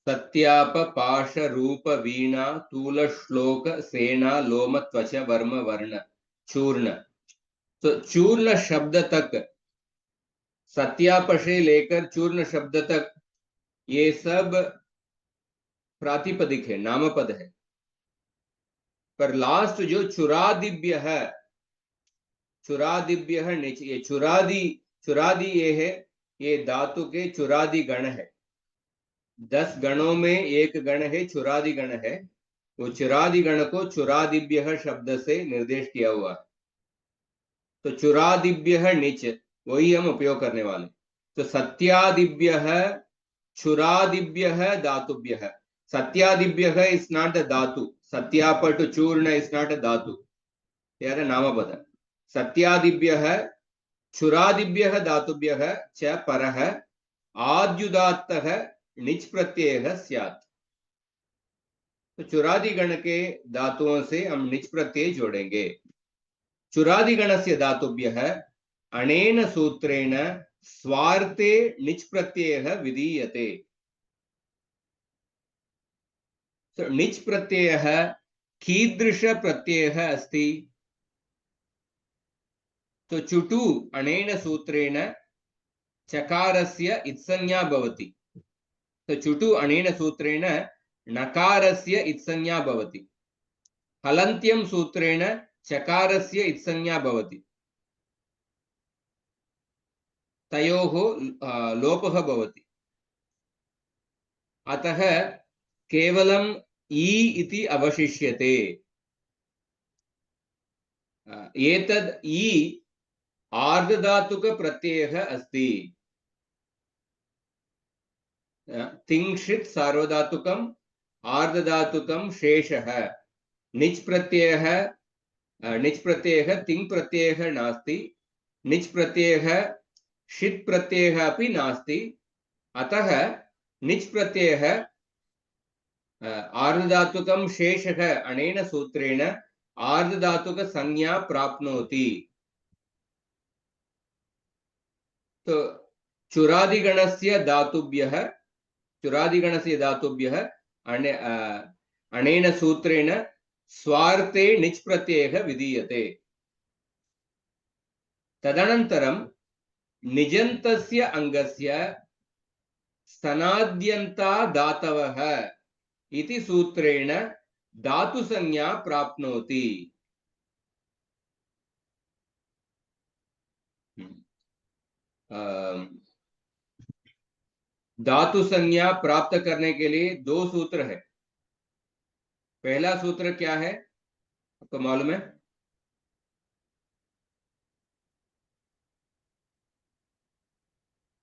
सत्याप पाश रूप वीणा तूल श्लोक सेना लोम त्वच वर्म वर्ण चूर्ण। तो चूर्ण शब्द तक, सत्याप से लेकर चूर्ण शब्द तक ये सब प्रातिपदिक है, नामपद है। पर लास्ट जो चुरादिव्य है, चुरादिव्य है नीचे, ये चुरादि, चुरादि ये है, ये धातु के चुरादि गण है। 10 गणों में एक गण है चुरादि गण है। वो चुरादि गण को चुरादिव्य शब्द से निर्देश किया हुआ है। तो चुरादिव्य नीच वही हम उपयोग करने वाले। तो सत्यादिव्य चुरादिव्य धातुभ्य। सत्यादिव्य इज नॉट द धातु, सत्यापट चूर्ण इज नॉट अ धातु, यार नामपद। सत्यादिभ्यः चुरादिभ्यः धातुभ्यः च परः आद्युदात्तः निच प्रत्ययः स्यात्। तो चुरादि गण के धातुओं से हम निच प्रत्यय जोड़ेंगे। चुरादि गणस्य धातुभ्यः अनेन सूत्रेण स्वार्थे निच प्रत्ययः विधीयते। तो निच प्रत्ययः कीदृश प्रत्ययः अस्ति? तो चुटु अनेन सूत्रेण चकारस्य इत्संज्ञा भवति। तो चुटु अनेन सूत्रेण नकारस्य इत्संज्ञा भवति। हलन्त्यं सूत्रेण चकारस्य इत्संज्ञा भवति। तयोः लोपः भवति। अतः केवलम् ई इति अवशिष्यते। एतद् ई आर्धधातुक प्रत्ययः अस्ति। तिंशित् सार्वधातुकम् आर्धधातुकं शेषः। निच प्रत्ययः, निच प्रत्ययः तिङ् प्रत्ययः नास्ति, निच प्रत्ययः षित् प्रत्ययः अपि नास्ति। अतः निच प्रत्ययः आर्धधातुकं शेषः अनेन सूत्रेण आर्धधातुक संज्ञा प्राप्नोति। तो चुरादिगणस्य धातुभ्यः, चुरादिगणस्य धातुभ्यः अनेन सूत्रेण स्वार्थे निच प्रत्ययः विधीयते। तदनन्तरं निजन्तस्य अंगस्य स्तनाद्यन्ता धातवः इति सूत्रेण धातु संज्ञा प्राप्नोति। धातु संज्ञा प्राप्त करने के लिए 2 सूत्र है। पहला सूत्र क्या है आपको मालूम है?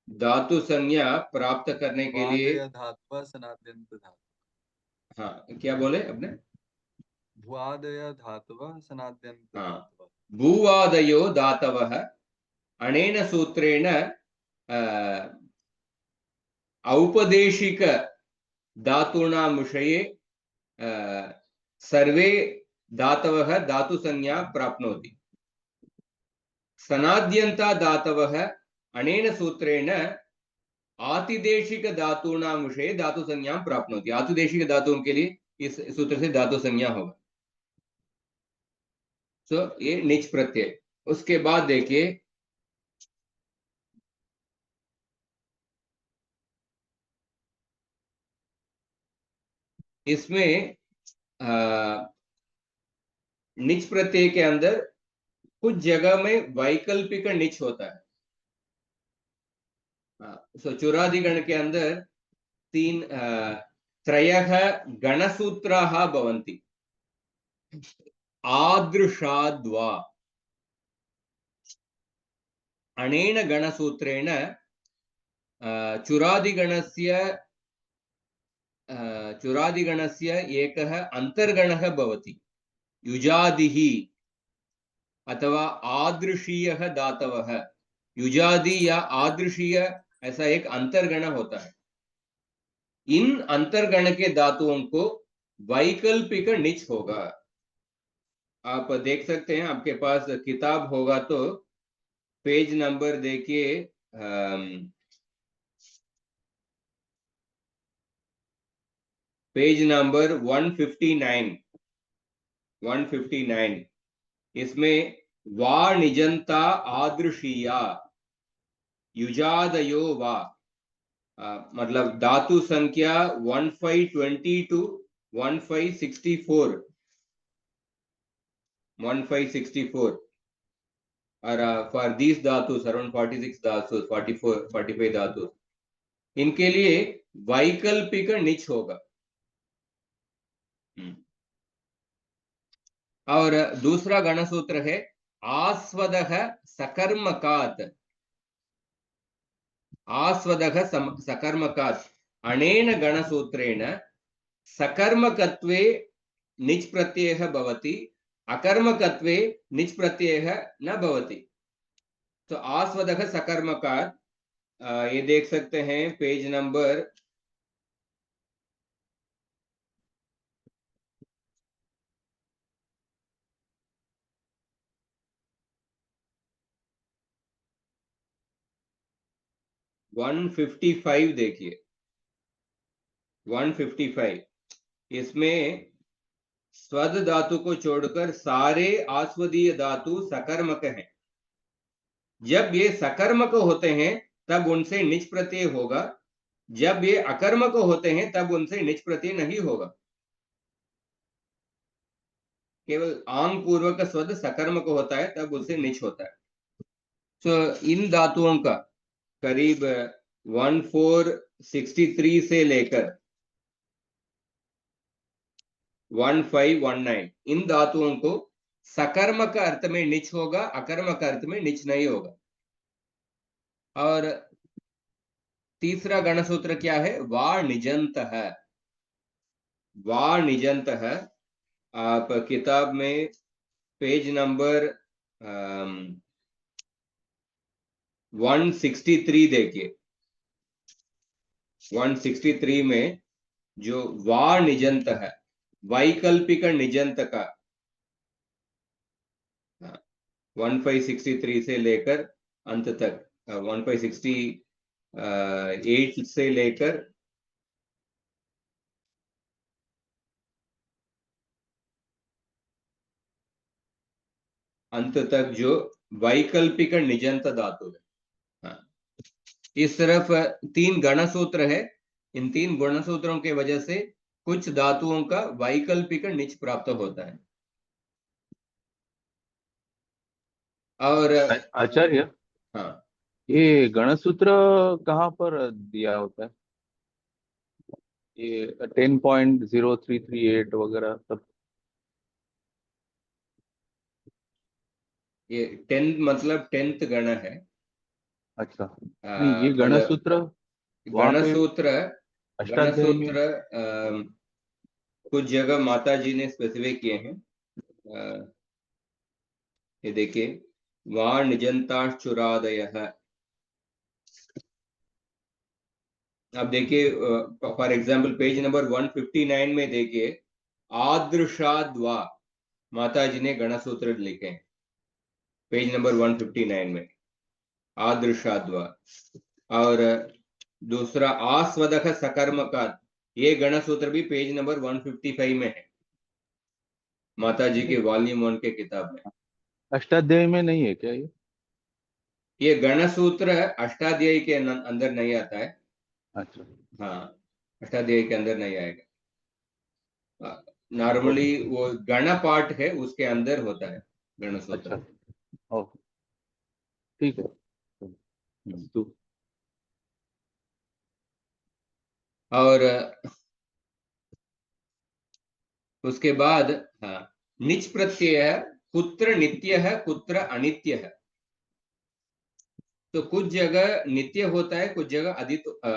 धातु संज्ञा प्राप्त करने के लिए धातु सनाद्यंत धातु। हाँ, क्या बोले अपने? भुआदय धातवः सनाद्यंत धातवः। भूवादयो धातवः अनेन सूत्रेण औपदेशिक धातूनां विषये सर्वे धातवः धातु संज्ञा प्राप्नोति। सनाद्यन्ता धातवः अनेन सूत्रेण आतिदेशिक धातूनां विषये धातु संज्ञा प्राप्नोति। आतिदेशिक धातुओं के लिए इस सूत्र से धातु संज्ञा होगा। तो ये निच प्रत्यय। उसके बाद देखिए इसमें निच प्रत्यय के अंदर कुछ जगह में वैकल्पिक निच होता है। सो चुरादिगण के अंदर 3 त्रयः गणसूत्राः भवन्ति। आदृशाद्वा अनेन गणसूत्रेण चुरादिगणस्य एकः अंतर्गणः भवति। युजादिः अथवा आदृशीयः धातवः। युजादि या आदृशीय ऐसा एक अंतर्गण होता है। इन अंतर्गण के धातुओं को वैकल्पिक निच होगा। आप देख सकते हैं, आपके पास किताब होगा तो पेज नंबर देखिए पेज नंबर 159 इसमें वा निजंता आदृशीया युजादयो वा मतलब धातु संख्या 1520 to 1564 और for these धातुस around 46 धातुस 45 धातुस इनके लिए वैकल्पिक निच होगा। और दूसरा गण सूत्र है आस्वदः सकर्मकात्। आस्वदः सकर्मकात् अनेन गणसूत्रेण सकर्मकत्वे निच प्रत्ययः भवति, अकर्मकत्वे निच प्रत्ययः न भवति। तो आस्वदः सकर्मकात् ये देख सकते हैं पेज नंबर 155 देखिए 155 इसमें स्वद धातु को छोड़कर सारे आस्वदीय धातु सकर्मक हैं। जब ये सकर्मक होते हैं तब उनसे निच प्रत्यय होगा, जब ये अकर्मक होते हैं तब उनसे निच प्रत्यय नहीं होगा। केवल आंग पूर्वक स्वद सकर्मक होता है तब उससे निच होता है। तो इन धातुओं का करीब 1463 से लेकर 1519 इन धातुओं को सकर्मक अर्थ में निच होगा, अकर्मक अर्थ में निच नहीं होगा। और तीसरा गण सूत्र क्या है? वा निजंत है। वा निजंत है आप किताब में पेज नंबर 163 देखिए। 163 में जो वा निजंत है वैकल्पिक निजंत का 1563 से लेकर अंत तक 1568 से लेकर अंत तक जो वैकल्पिक निजंत धातु है। इस तरफ 3 गण सूत्र है। इन 3 गुण सूत्रों के वजह से कुछ धातुओं का वैकल्पिक निच प्राप्त होता है। और आचार्य, हाँ, ये गणसूत्र कहाँ पर दिया होता है? ये 10.0338 वगैरह सब? ये 10 मतलब 10th गण है। अच्छा, नहीं ये मतलब गणसूत्र वहाँ पे गणसूत्र अष्टाध्यायी में कुछ जगह माता जी ने स्पेसिफाई किए हैं। ये देखिए वा निजंताश्चुरादयः। अब देखिए फॉर एग्जांपल पेज नंबर 159 में देखिए आदृशाद्वा माता जी ने गणसूत्र लिखे हैं पेज नंबर 159 में आदृशाद्वा। और दूसरा आस्वदः सकर्मकात् ये गणसूत्र भी पेज नंबर 155 में है माता जी के वॉल्यूम 1 के किताब में। अष्टाध्यायी में नहीं है क्या ये? ये गणसूत्र अष्टाध्यायी के अंदर नहीं आता है। अच्छा, हाँ, अष्टाध्यायी के अंदर नहीं आएगा। नॉर्मली वो गण पाठ है उसके अंदर होता है गणसूत्र। अच्छा, ओ ठीक है। तो और उसके बाद हाँ, निच प्रत्यय कुत्र नित्य है कुत्र अनित्य है। तो कुछ जगह नित्य होता है, कुछ जगह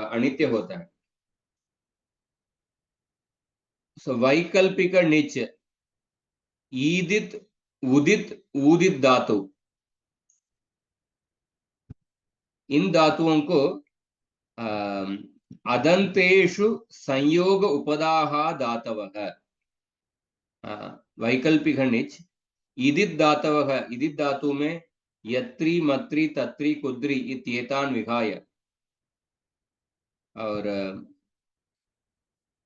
अनित्य होता है। सो वैकल्पिक निच ईदित उदित ऊदित धातु, इन धातुओं को अदंतेषु संयोग उपदाः धातवः। वैकल्पिक निच इदित धातवः, इदित धातु में यत्री मत्री तत्री कुद्री इत्येतान् विहाय और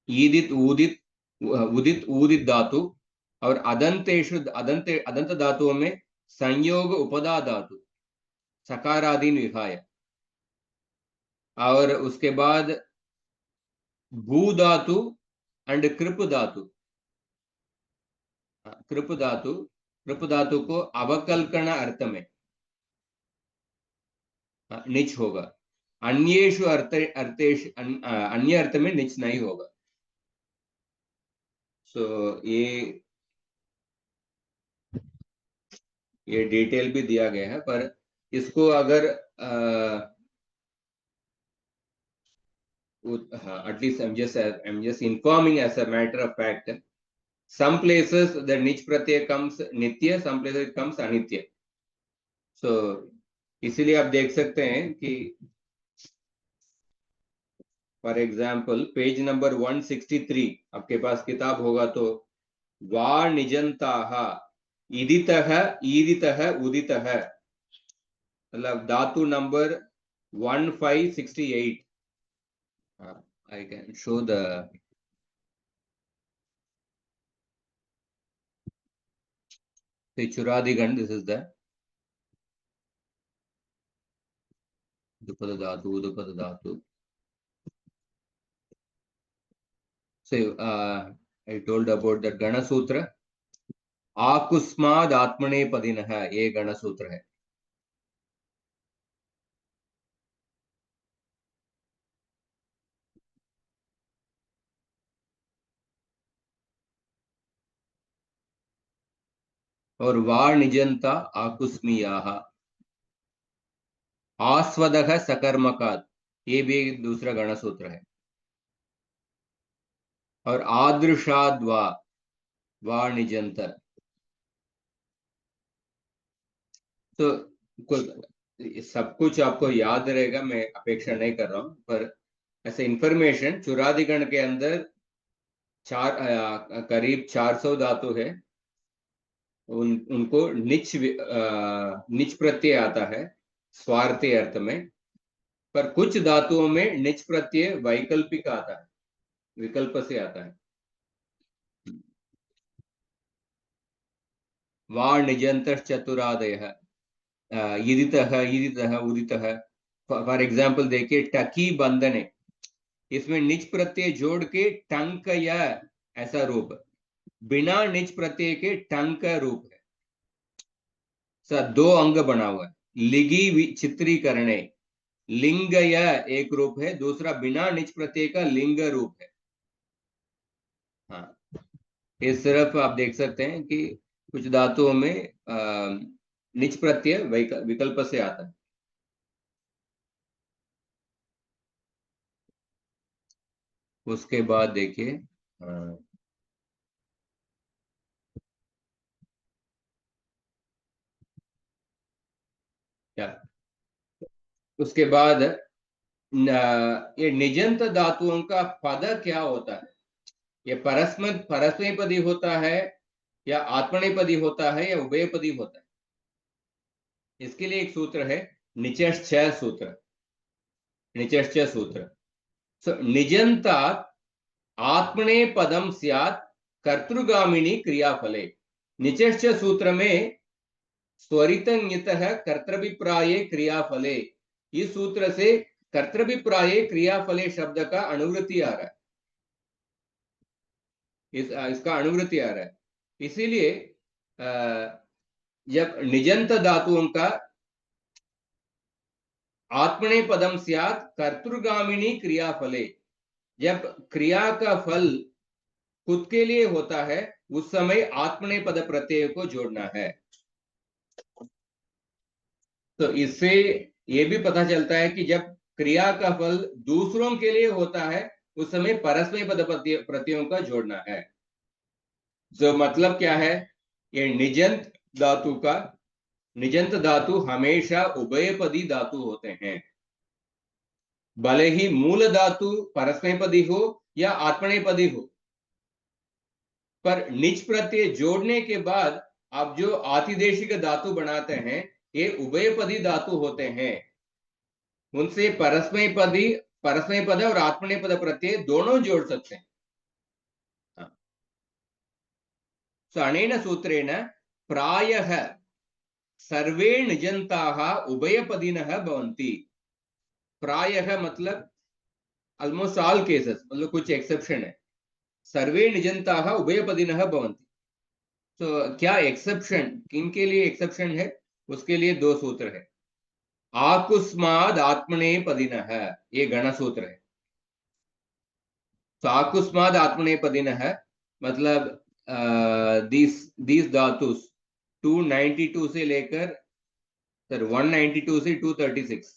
ईदित ऊदित उदित ऊदित धातु और अदंतेषु अदंत धातुओं में संयोग उपदा धातु सकारादीन विहाय। और उसके बाद भू धातु एंड कृप धातु। कृप धातु को अवकल्पन अर्थ में निच होगा, अन्येषु अर्थेषु अन्य अर्थ में निच नहीं होगा। सो ये डिटेल भी दिया गया है, पर इसको अगर at least I'm just informing as a matter of fact. Some places the niche pratyay comes nitya, some places it comes anitya. So इसलिए आप देख सकते हैं कि फॉर एग्जाम्पल पेज नंबर 163 आपके पास किताब होगा तो वा निजंताः इदितः ईदितः उदितः, मतलब धातु number 1568. I can show the Churadigan. This is the Udapada Dhatu. So I told about the Gana Sutra. आकुस्माद आत्मने पदिनः, ये गण सूत्र है। और वा निजंता आकुस्मीयाः, आस्वदः सकर्मकात्, ये भी दूसरा गण सूत्र है। और आदृशाद वा निजंत। तो सब कुछ आपको याद रहेगा, मैं अपेक्षा नहीं कर रहा हूं, पर ऐसे इंफॉर्मेशन चुरादिगण के अंदर करीब 400 धातु है। उनको निच प्रत्यय आता है स्वार्थी अर्थ में, पर कुछ धातुओं में निच प्रत्यय वैकल्पिक आता है, विकल्प से आता है। वा निजंत चतुरादयः, ईदितः ईदितः उदितः। फॉर एग्जाम्पल देखिए टकी बंधने, इसमें निच प्रत्यय जोड़ के टंक या ऐसा रूप, बिना निच प्रत्यय के टंक रूप है। सर 2 अंग बना हुआ है, लिगी चित्रीकरणे, लिंग या एक रूप है, दूसरा बिना निच प्रत्यय का लिंग रूप है। हाँ, इस तरफ आप देख सकते हैं कि कुछ धातुओं में निच प्रत्यय विकल्प से आता है। उसके बाद देखिए क्या, उसके बाद ये निजंत धातुओं का पद क्या होता है? ये परस्मैपदी होता है या आत्मनेपदी होता है या उभयपदी होता है? इसके लिए एक सूत्र है निचश्च सूत्र। निचश्च सूत्र। सो निजंतात् आत्मने पदम स्यात् कर्तृगामिनी क्रियाफले। निचश्च सूत्र में स्वरितंयतः कर्तृभिप्राये क्रियाफले, इस सूत्र से कर्तृभिप्राये क्रियाफले शब्द का अनुवृत्ति आ रहा है, इसका अनुवृत्ति आ रहा है। इसीलिए जब निजंत धातुओं का आत्मने पदम स्यात् कर्तृगामिनी क्रियाफले, जब क्रिया का फल खुद के लिए होता है उस समय आत्मने पद प्रत्यय को जोड़ना है। तो इससे ये भी पता चलता है कि जब क्रिया का फल दूसरों के लिए होता है उस समय परस्मै पद प्रत्ययों का जोड़ना है। जो मतलब क्या है, ये निजंत धातु हमेशा उभयपदी धातु होते हैं, भले ही मूल धातु परस्मैपदी हो या आत्मनेपदी हो, पर निच प्रत्यय जोड़ने के बाद आप जो आतिदेशिक धातु बनाते हैं ये उभयपदी धातु होते हैं। उनसे परस्मैपद और आत्मनेपद प्रत्यय दोनों जोड़ सकते हैं। सो अनेन सूत्रेण प्रायः सर्वे निजन्ताः उभयपदिनः भवन्ति। प्रायः मतलब ऑलमोस्ट ऑल केसेस, मतलब कुछ एक्सेप्शन है। सर्वे निजन्ताः उभयपदिनः भवन्ति। तो क्या एक्सेप्शन, किनके लिए एक्सेप्शन है? उसके लिए दो सूत्र है। आकुस्माद आत्मनेपदिनः, ये गण सूत्र है। तो आकुस्माद आत्मनेपदिनः मतलब दीस धातुस 292 से लेकर 192 से 236,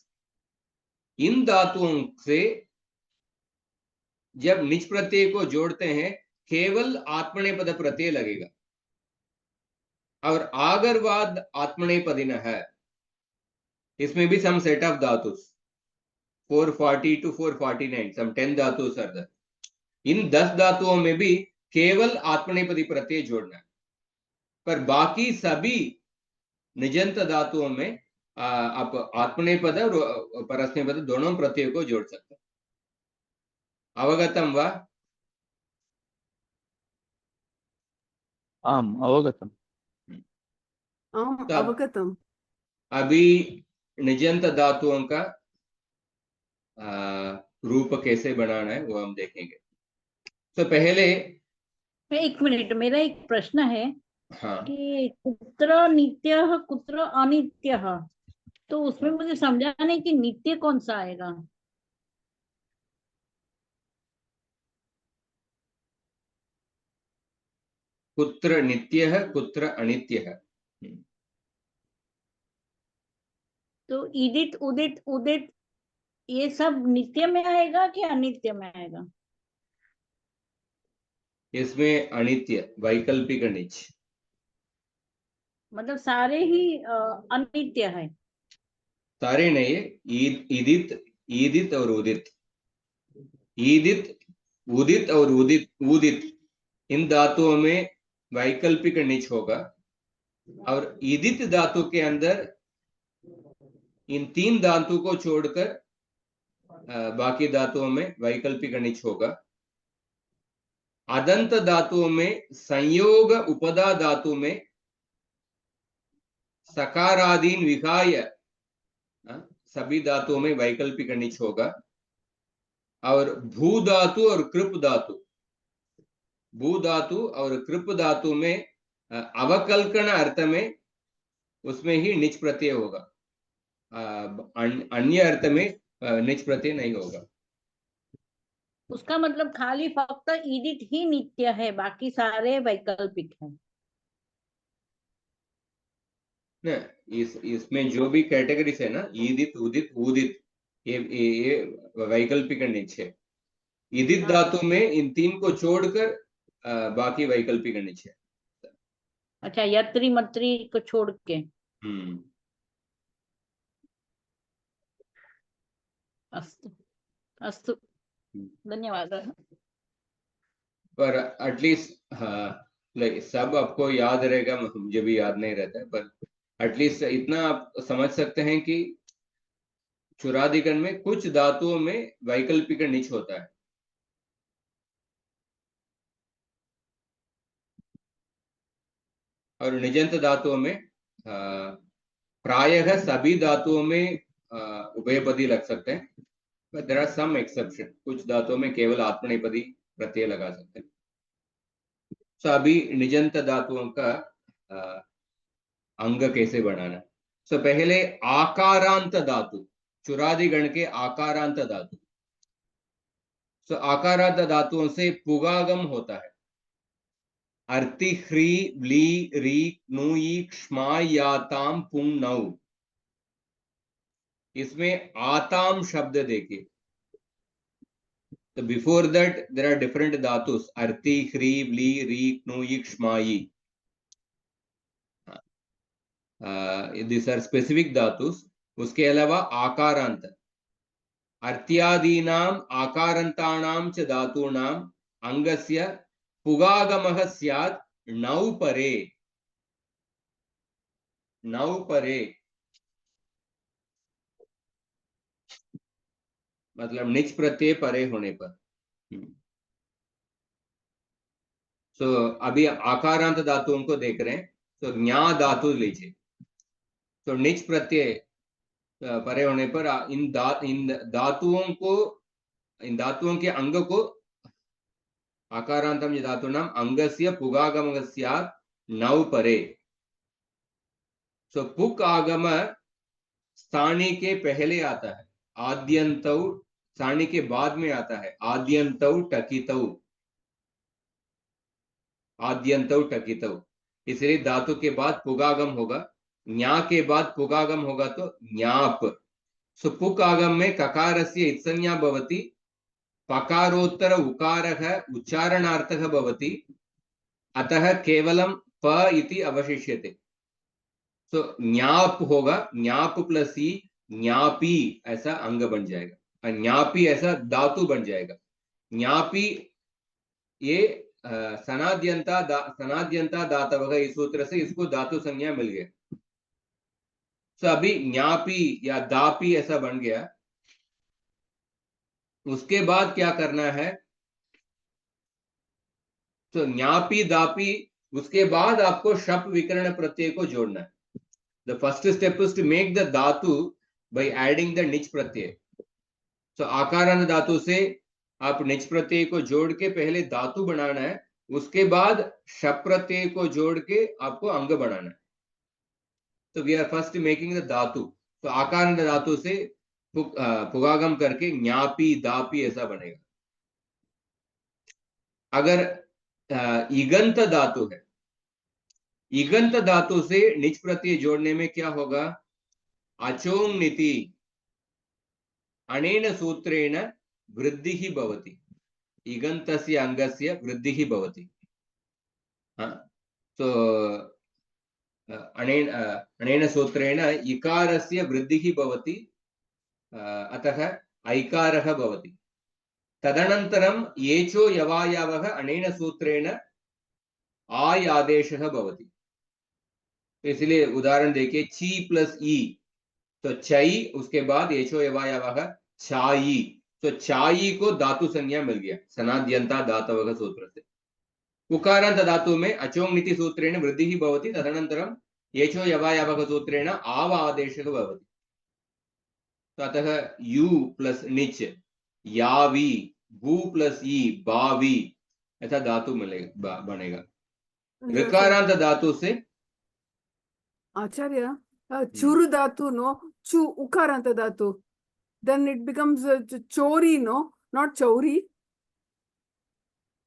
इन धातुओं से जब निज प्रत्यय को जोड़ते हैं केवल आत्मनेपद प्रत्यय लगेगा। और आगर्वाद आत्मनेपदिनः है, इसमें भी some set of dhatus 440 to 449, some 10 dhatus are there. इन 10 धातुओं में भी केवल आत्मनेपदी प्रत्यय जोड़ना है, पर बाकी सभी निजंत धातुओं में आप आत्मनेपद और परस्मैपद दोनों प्रत्यय को जोड़ सकते हैं। अवगतम वा? आम अवगतम। आम अवगतम। अभी निजंत धातुओं का रूप कैसे बनाना है वो हम देखेंगे। तो पहले एक मिनट, मेरा एक प्रश्न है। हाँ, कि कुत्र नित्यः कुत्र अनित्यः, तो उसमें मुझे समझा नहीं कि नित्य कौन सा आएगा। कुत्र नित्यः कुत्र अनित्यः। तो इदित उदित उदित ये सब नित्य में आएगा कि अनित्य में आएगा? इसमें अनित्य, वैकल्पिक निच। मतलब सारे ही अनित्य है? सारे नहीं, ईदित, ईदित और उदित, ईदित, उदित और उदित, उदित इन धातुओं में वैकल्पिक निच होगा। और ईदित धातु के अंदर इन तीन धातु को छोड़कर बाकी धातुओं में वैकल्पिक निच होगा। अदंत धातुओं में संयोग उपदा धातु में सकारादीन विहाय सभी धातुओं में वैकल्पिक निच होगा। और भू धातु और कृप धातु, भू धातु और कृप धातु में अवकल्पन अर्थ में उसमें ही निच प्रत्यय होगा, अन्य अर्थ में निच प्रत्यय नहीं होगा। उसका मतलब खाली फक्त ईदित ही नित्य है, बाकी सारे वैकल्पिक हैं। न, इसमें जो भी कैटेगरीज है ना, ईदित उदित उदित, ये वैकल्पिक निच है। ईदित धातु में इन तीन को छोड़कर बाकी वैकल्पिक निच है। अच्छा, यत्री मत्री को छोड़ के। अस्तु अस्तु, धन्यवाद। पर एटलीस्ट लाइक सब आपको याद रहेगा, मुझे भी याद नहीं रहता है, पर एटलीस्ट इतना आप समझ सकते हैं कि चुरादिगण में कुछ धातुओं में वैकल्पिक निच होता है। और निजंत धातुओं में प्रायः सभी धातुओं में उभयपदी लग सकते हैं, but there are some exception. कुछ धातुओं में केवल आत्मनेपदी प्रत्यय लगा सकते हैं। तो अभी निजंत धातुओं का अंग कैसे बनाना। तो पहले आकारांत धातु, चुरादिगण के आकारांत धातु। तो आकारांत धातुओं से पुगागम होता है। अर्ति ह्री व्ली री नुई क्ष्मा याताम पुंग नौ, इसमें आताम शब्द देखिए। तो before that there are different dhatus, अर्ति ह्री व्ली री नुई क्ष्माई, दिस आर स्पेसिफिक धातुस। उसके अलावा आकारांत, अर्त्यादीनाम आकारांतानाम च धातूनाम अंगस्य पुगागमः स्यात् नौ परे, नौ परे मतलब निच प्रत्यय परे होने पर। तो अभी आकारांत धातुओं को देख रहे हैं, तो ज्ञा धातु लीजिए, तो निच प्रत्यय परे होने पर इन धातुओं के अंग को आकारांतम धातूनाम अंगस्य पुगागम स्यात् नौ परे। सो पुक आगम स्थानी के पहले आता है, आद्यंतौ स्थानी के बाद में आता है, आद्यंतौ टकितौ, आद्यंतौ टकितौ, इसलिए धातु के बाद पुगागम होगा, न्या के बाद पुगागम होगा तो न्याप। सो पुक आगम में ककारस्य इत्संज्ञा भवति, पकारोत्तर उकारः उच्चारणार्थः भवति, अतः केवलं प इति अवशिष्यते। तो न्याप होगा, न्याप प्लस ई न्यापी ऐसा अंग बन जाएगा, न्यापी ऐसा धातु बन जाएगा। न्यापी ये सनाद्यंता धातवः, इस सूत्र से इसको धातु संज्ञा मिल गया। तो अभी न्यापी या दापी ऐसा बन गया। उसके बाद क्या करना है, तो न्यापी दापी, उसके बाद आपको शप विकर्ण प्रत्यय को जोड़ना है। The first step is to make the धातु बाय एडिंग द निच प्रत्यय। तो आकारांत धातु से आप निच प्रत्यय को जोड़ के पहले धातु बनाना है, उसके बाद शप प्रत्यय को जोड़ के आपको अंग बनाना है। तो we are first making the धातु। तो आकारांत धातु से पुगागम करके न्यापी दापी ऐसा बनेगा। अगर इगंत धातु है, इगंत धातु से निच प्रत्यय जोड़ने में क्या होगा, अचोंग नीति अनेन सूत्रेण वृद्धिः भवति, इगन्तस्य अंगस्य वृद्धिः भवति। तो अनेन सूत्रेण इकारस्य वृद्धिः भवति, अतः ऐकारः भवति। तदनन्तरं येचो यवायावः अनेन सूत्रेण आय आदेशः भवति। इसलिए उदाहरण देखिए, ची प्लस ई, तो चई, उसके बाद येचो यवायावः छाई, तो छाई को धातु संज्ञा मिल गया सनाद्यंता धातवः सूत्र से। उकारांत धातु में अचोंग नीति सूत्रेण वृद्धिः भवति, तदनन्तरं येचो यवायावः सूत्रेण आव आदेशः भवति। तो अतः यू प्लस निच यावी, भू प्लस ई बावी, ऐसा धातु मिलेगा, बनेगा। ऋकारांत धातु से आचार्य, चुरु धातु नो, चु उकारांत धातु, then it becomes chori, no, not chauri.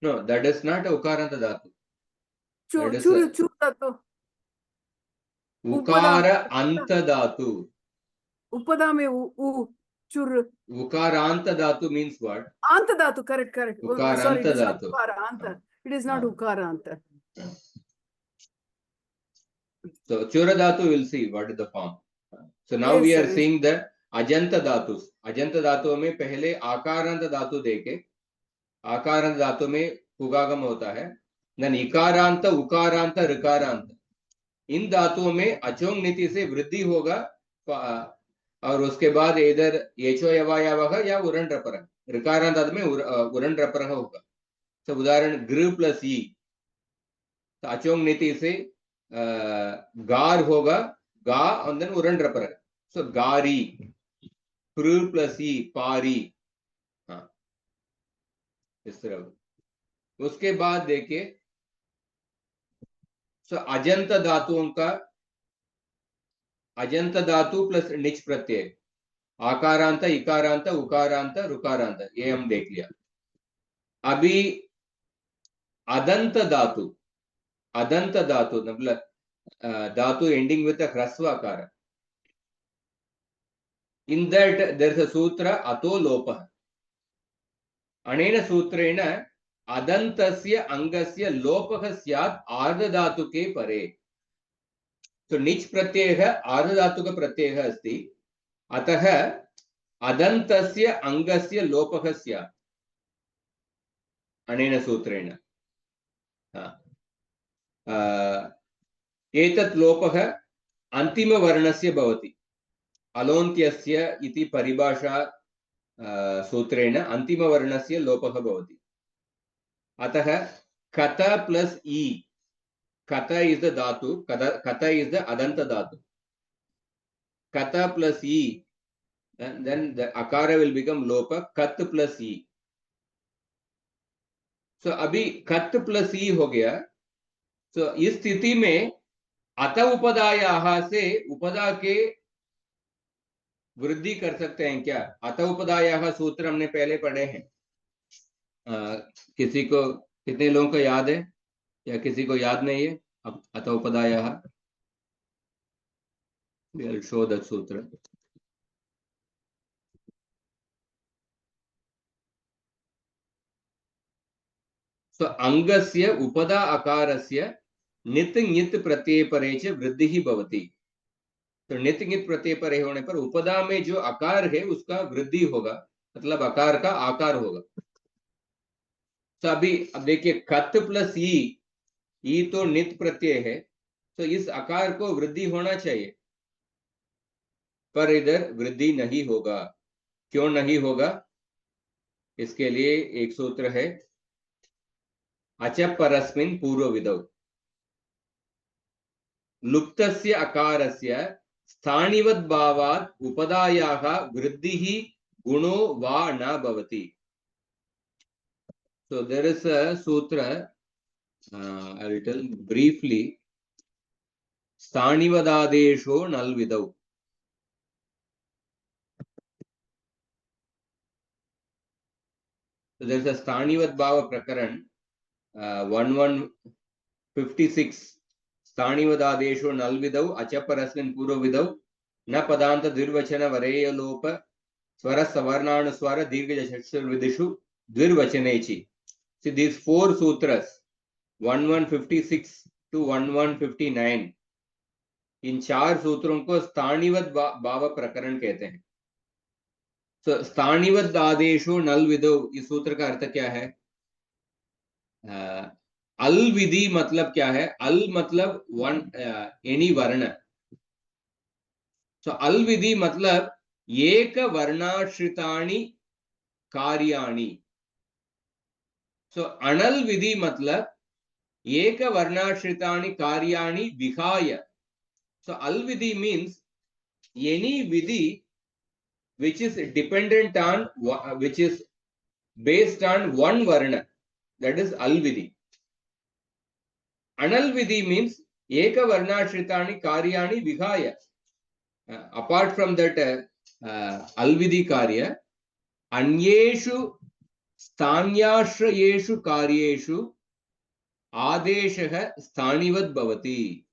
No, that is not ukaranta dhatu. Churu dhatu. Ukara anta dhatu. Upada mein u chur. Ukaranta dhatu means what? Anta dhatu, correct. Sorry, it is not dhatu. ukaranta. It is not ukaranta. So chura dhatu, we'll see what is the form. So now we are seeing that अजंत धातु, अजंत धातुओं में पहले आकारांत धातु देके, आकारांत धातु में पुगागम होता है, देन इकारांत उकारांत ऋकारांत, इन धातुओं में अचोंग नीति से वृद्धि होगा, और उसके बाद इधर येचो यवायावः या उरन रपर, ऋकारांत धातु में उरन रपर होगा। तो उदाहरण गृह प्लस ई, तो अचोंग नीति से गार होगा, गा और देन उरन रपर, सो गारी, प्र प्लस ई पारी। हाँ, इस तरह। उसके बाद देखिए, सो अजंत धातुओं का, अजंत धातु प्लस निच प्रत्यय, आकारांत इकारांत उकारांत ऋकारांत, ये हम देख लिया। अभी अदंत धातु, अदंत धातु मतलब धातु एंडिंग विथ ह्रस्व आकार, in that there is a sutra ato lopah, अनेन सूत्रेण अदंतस्य अंगस्य लोपः स्यात् आर्ध धातु के परे। तो निच प्रत्ययः आर्ध धातु का प्रत्ययः अस्ति, अतः अदंतस्य अंगस्य लोपः स्यात् अनेन सूत्रेण। एतत् लोपः अंतिम वर्णस्य भवति, अलोन्त्यस्य इति परिभाषा सूत्रेण अंतिम वर्णस्य लोपः भवति। अतः kata plus e. Kata is the dhatu. Kata is the adanta dhatu. Kata plus e, and then the akara will become lopa. Kat plus e. So अभी kat plus e हो गया. So इस स्थिति में अत उपदायाः से उपदा के वृद्धि कर सकते हैं क्या? अत उपदायाः सूत्र हमने पहले पढ़े हैं. किसी को, कितने लोगों को याद है या किसी को याद नहीं है? अब अत उपदायाः, we'll show that सूत्र. So अंगस्य उपदा अकारस्य नित नित प्रत्यय परे च वृद्धि भवति. तो नित नित प्रत्यय परे होने पर उपदा में जो आकार है उसका वृद्धि होगा, मतलब आकार का आकार होगा. तो अभी अब देखिए कत प्लस ई तो नित प्रत्यय है, तो इस आकार को वृद्धि होना चाहिए, पर इधर वृद्धि नहीं होगा. क्यों नहीं होगा? इसके लिए एक सूत्र है, अच परस्मिन् पूर्वविधौ. लुप्तस्य अकारस्य स्थानिवद् भावात् उपदायाः वृद्धिः गुणो वा न भवति. So there is a sutra, I will tell briefly. स्थानिवदादेशो नल्विदौ. So there is a स्थानिवद् भाव प्रकरण 1156. स्थानिवदादेशो नल्विदौ अचपरस्मिन् पूर्वविधौ न पदान्त द्विर्वचन वरेयलोप स्वर सवर्णानुस्वार दीर्घ द्विर्वचनेचि. See these four sutras 1156 to 1159, इन चार सूत्रों को स्थानिवद् भाव प्रकरण कहते हैं. So स्थानिवद् आदेशो नल विदो, इस सूत्र का अर्थ क्या है? अल विधि मतलब क्या है? अल मतलब वन एनी वर्ण. So अल विधि मतलब एक वर्णाश्रितानि कार्याणि. So अनल विधि मतलब एक वर्णाश्रितानि कार्याणि विहाय. So al vidhi means any vidhi which is dependent on, which is based on one varna, that is al vidhi. Anal vidhi means eka varnashritani karyani vihaya. Apart from that al vidhi karya, anyeshu स्थान्याश्रयेषु कार्येषु आदेशः स्थानिवद् भवति.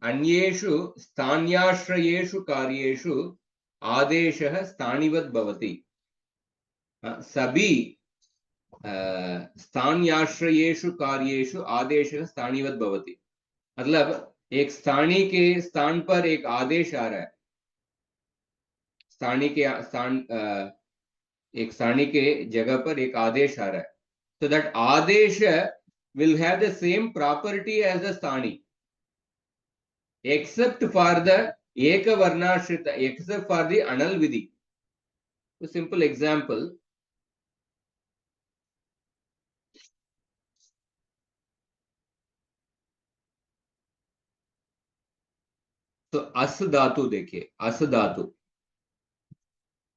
अन्येषु स्थान्याश्रयेषु कार्येषु आदेशः स्थानिवद् भवति. सभी स्थान्याश्रयेषु कार्येषु आदेशः स्थानिवद् भवति. मतलब एक स्थानी के स्थान पर एक आदेश आ रहा है. स्थानी के स्थान, एक स्थानी के जगह पर एक आदेश आ रहा है. So that Adesh will have the same property as the स्थानी, except for the eka varnashrita, except for the anal vidhi. A simple example. So as dhatu देखिए, as धातु.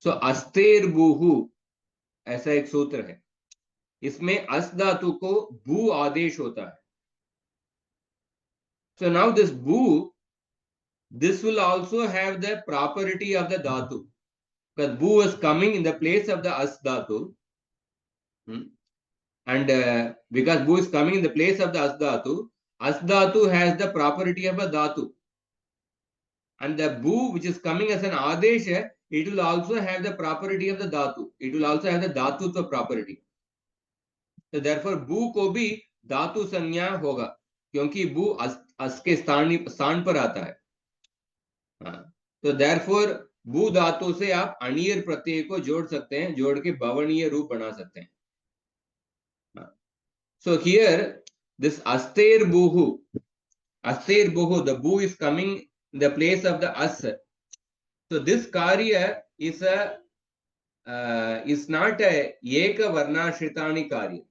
So अस्तेर बुहु ऐसा एक सूत्र है. इसमें अस धातु को भू आदेश होता है. So now this bhu, this will also have the property of the dhatu, because bhu is coming in the place of the as dhatu, and because bhu is coming in the place of the as dhatu has the property of a dhatu, and the bhu which is coming as an adesh, it will also have the property of the dhatu. It will also have the dhatutva property. So therefore bhu को भी धातु संज्ञा होगा, क्योंकि बू अस के स्थान पर आता है. तो therefore बू धातु से आप अणीयर प्रत्यय को जोड़ सकते हैं, जोड़ के भवनीय रूप बना सकते हैं. So here this aster buhu, the bhu is coming in the place of the as. So this karya is not a eka varnashritani karya.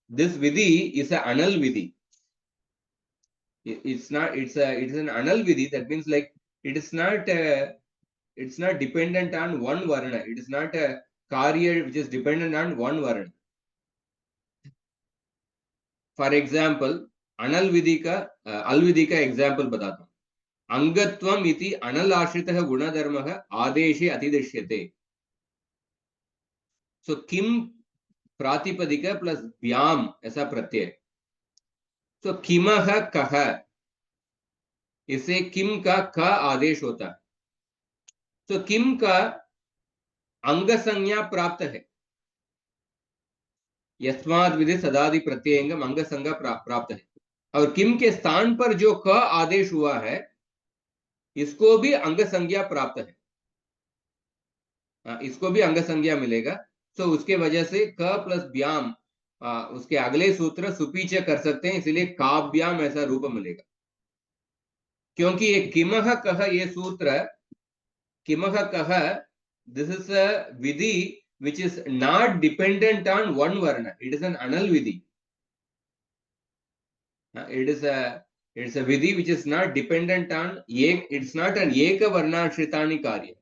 this vidhi is a anal vidhi. It's an anal vidhi. That means like it's not dependent on one varna. It is not a karya which is dependent on one varna. For example, anal vidhi का al vidhi का example बताता हूँ. अंगत्वम इति अनलाश्रितः गुणधर्मः आदेशे अतिदृश्यते. सो किम प्रातिपदिक plus व्याम ऐसा प्रत्यय. सो किमः कः, इसे किम का क आदेश होता है. तो किम का अंग संज्ञा प्राप्त है. यस्माद् विधि सदादि प्रत्ययंगम अंग संज्ञा प्राप्त है. और किम के स्थान पर जो क आदेश हुआ है इसको भी अंग संज्ञा प्राप्त है. इसको भी अंग संज्ञा मिलेगा. तो उसके वजह से क प्लस व्याम उसके अगले सूत्र सुपीच कर सकते हैं, इसलिए काव्याम ऐसा रूप मिलेगा. क्योंकि ये किमः कः ये सूत्र किमः कः, this is a vidhi which is not dependent on one varna. It is an anal vidhi. It's a vidhi which is not dependent on it's not an eka varna shritani karya.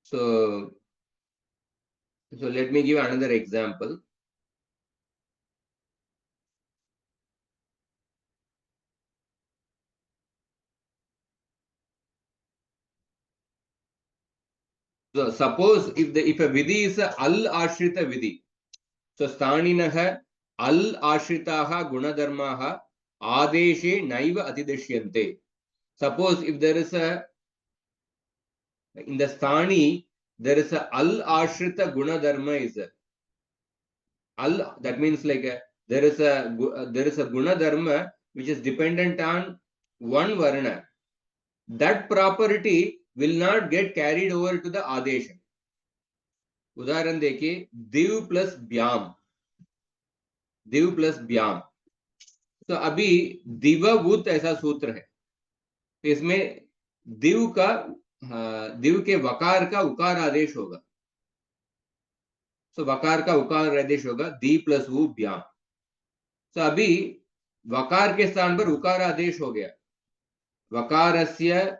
So let me give another example. So suppose if a vidhi is a al ashrita vidhi, so sthaninah al ashritaha gunadharmaha adeshe naiva atidishyante. Suppose if there is in the sthani there is a al ashrita gunadharma is al, that means like there is a gunadharma which is dependent on one varna. That property will not get carried over to the आदेश. उदाहरण देखिए, दिव plus व्याम, दिव plus व्याम. तो अभी दिववुत ऐसा सूत्र है, तो इसमें दिव के वकार का उकार आदेश होगा. तो वकार का उकार आदेश होगा दी प्लस वु व्याम. तो अभी वकार के स्थान पर उकार आदेश हो गया. वकारस्य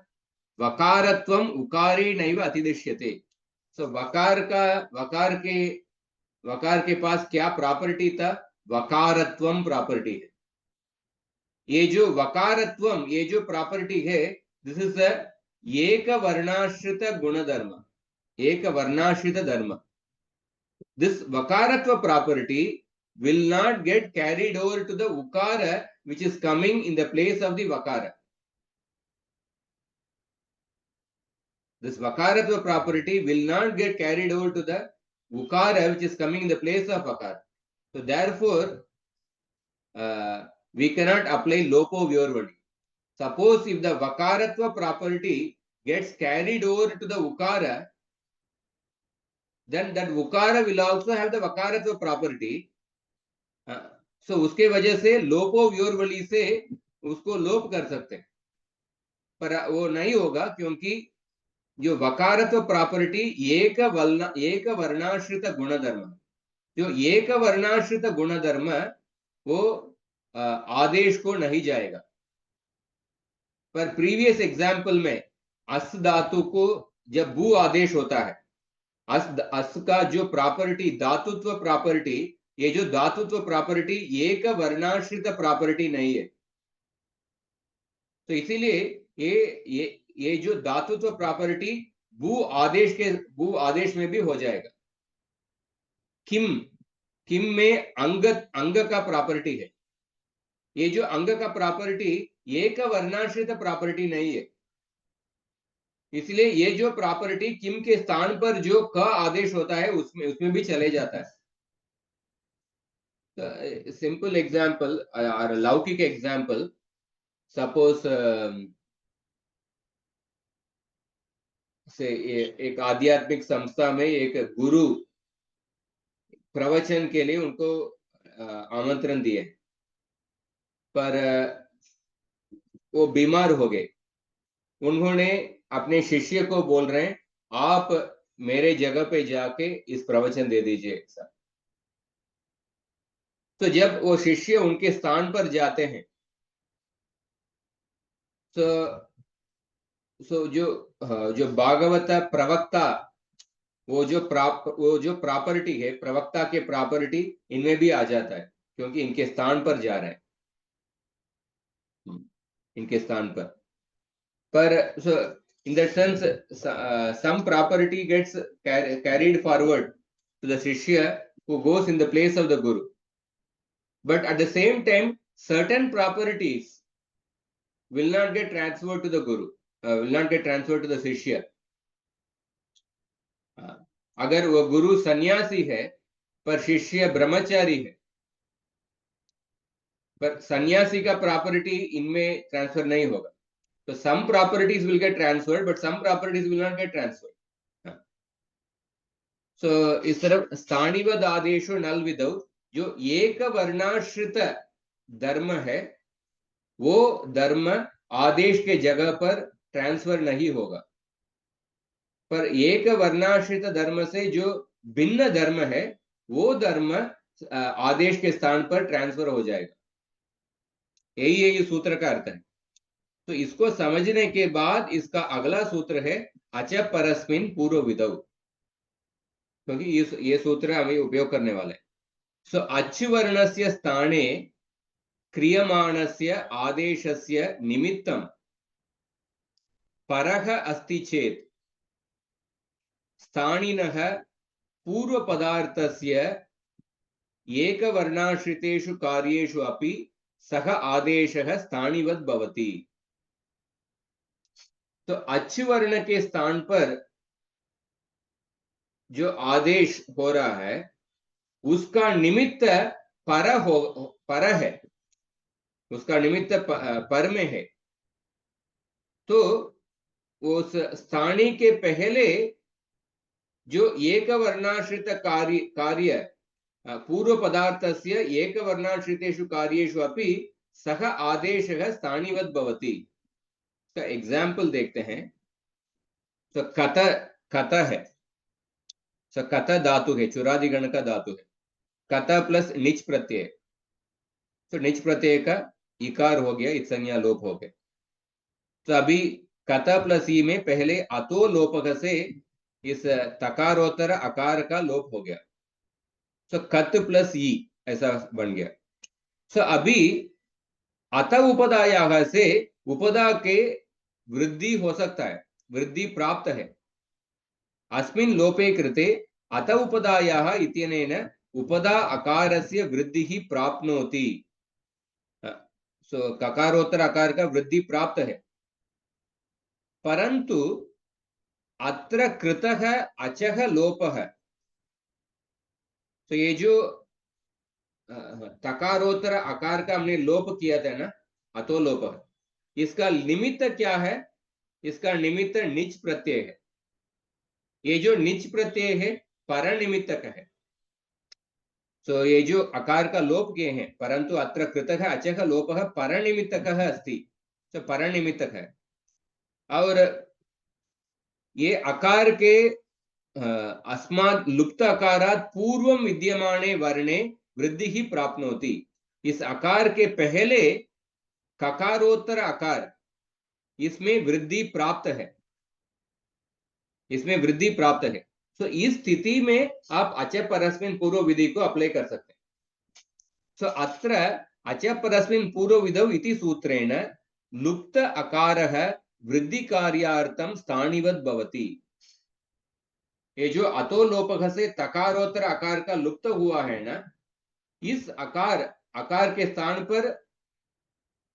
वकारत्वम उकारे नैव अतिदिश्यते. सो वकार के पास क्या प्रॉपर्टी था? वकारत्वम प्रॉपर्टी है. ये जो वकारत्वम, ये जो प्रॉपर्टी है, दिस इज एक वर्णाश्रित गुणधर्म, एक वर्णाश्रित धर्म. This vakaratva property will not get carried over to the ukara which is coming in the place of the vakara. This vakaratva property will not get carried over to the ukara which is coming in the place of vakara. So therefore, we cannot apply lopo vyorvadi. Suppose if the vakaratva property gets carried over to the ukara, then that ukara will also have the vakaratva property. So उसके वजह से लोपो व्योरवली से उसको लोप कर सकते हैं, पर वो नहीं होगा, क्योंकि जो वकारत्व प्रॉपर्टी एक वर्णाश्रित गुणधर्म, जो एक वर्णाश्रित गुणधर्म वो आदेश को नहीं जाएगा. पर प्रीवियस एग्जाम्पल में अस धातु को जब भू आदेश होता है, अस का जो प्रॉपर्टी धातुत्व प्रॉपर्टी, ये जो धातुत्व प्रॉपर्टी एक वर्णाश्रित प्रॉपर्टी नहीं है. तो इसीलिए ये जो धातुत्व प्रॉपर्टी भू आदेश में भी हो जाएगा. किम में अंग का प्रॉपर्टी है. ये जो अंग का प्रॉपर्टी एक वर्णाश्रित प्रॉपर्टी नहीं है. इसलिए ये जो प्रॉपर्टी किम के स्थान पर जो क आदेश होता है उसमें भी चले जाता है. सिंपल एग्जाम्पल और लौकिक एग्जाम्पल, सपोज से एक आध्यात्मिक संस्था में एक गुरु प्रवचन के लिए उनको आमंत्रण दिए, पर वो बीमार हो गए. उन्होंने अपने शिष्य को बोल रहे हैं, आप मेरे जगह पे जाके इस प्रवचन दे दीजिए ऐसा। तो जब वो शिष्य उनके स्थान पर जाते हैं तो जो भागवत प्रवक्ता वो जो प्रॉपर्टी है, प्रवक्ता के प्रॉपर्टी इनमें भी आ जाता है, क्योंकि इनके स्थान पर जा रहे हैं, इनके स्थान पर so in that sense some property gets carried forward to the shishya who goes in the place of the guru, but at the same time certain properties will not get transferred to the guru, will not get transferred to the shishya. अगर वो गुरु सन्यासी है पर शिष्य ब्रह्मचारी है, पर सन्यासी का प्रॉपर्टी इनमें ट्रांसफर नहीं होगा, तो some properties will get transferred but some properties will not get transferred. So इस तरफ स्थानिवद आदेशो नल विदौ, जो एक वर्णाश्रित धर्म है वो धर्म आदेश के जगह पर ट्रांसफर नहीं होगा, पर एक वर्णाश्रित धर्म से जो भिन्न धर्म है वो धर्म आदेश के स्थान पर ट्रांसफर हो जाएगा। यही सूत्र का अर्थ है। तो इसको समझने के बाद इसका अगला सूत्र है अच परस्मिन पूर्व विधौ, क्योंकि ये सूत्र हमें उपयोग करने वाला है। सो अच वर्णस्य स्थाने क्रियमाणस्य आदेशस्य निमित्तं परः अस्ति चेत् स्थानिनः पूर्वपदार्थस्य एकवर्णाश्रितेषु कार्येषु अपि सः आदेशः स्थानिवत् भवति। तो अच वर्ण के स्थान पर जो आदेश हो रहा है उसका निमित्त पर है, उसका निमित्त पर में है, तो उस स्थानी के पहले जो एक वर्णाश्रित कार्य पूर्व पदार्थस्य एक वर्णाश्रितेषु कार्येषु अपि सः आदेशः स्थानिवत् भवति। तो एग्जाम्पल देखते हैं। तो कत है, तो कत धातु है, चुरादिगण का धातु है। कत प्लस निच प्रत्यय, तो निच प्रत्यय का इकार हो गया, इत्संज्ञा लोप हो गया। तो अभी कत प्लस ई में पहले अतो लोपक से इस तकारोत्तर अकार का लोप हो गया, तो कत प्लस ई ऐसा बन गया। तो अभी अत उपदायाः से उपदा के वृद्धि हो सकता है, वृद्धि प्राप्त है। अस्मिन् लोपे कृते अत उपदायाः इत्यनेन उपदा अकारस्य वृद्धिः प्राप्नोति। सो ककारोत्तर अकार का वृद्धि प्राप्त है, परंतु अत्र कृतः अचः लोपः। तो ये जो तकारोत्तर आकार का हमने लोप किया था ना, अतो लोप, इसका निमित्त क्या है? इसका निमित्त निच प्रत्यय है। ये जो निच प्रत्यय है पर निमित्तक है। तो ये जो आकार का लोप किए हैं, परंतु अत्र कृतः अचः लोपः पर निमित्तकः अस्ति, तो पर निमित्तक है। और ये आकार के अस्मात् लुप्त अकारात् पूर्वं विद्यमाने वर्णे वृद्धि ही प्राप्नोति। इस आकार के पहले ककारोत्तर आकार, इसमें वृद्धि प्राप्त है, इसमें वृद्धि प्राप्त है। तो इस स्थिति में आप अच परस्मिन् पूर्व विधि को अप्लाई कर सकते हैं। तो अत्र अच परस्मिन् पूर्व विधौ इति सूत्रेण लुप्त अकारः वृद्धि कार्यार्थं स्थानिवत् भवति। ये जो अतो लोपक से तकारोत्तर आकार का लुप्त हुआ है ना, इस आकार के स्थान पर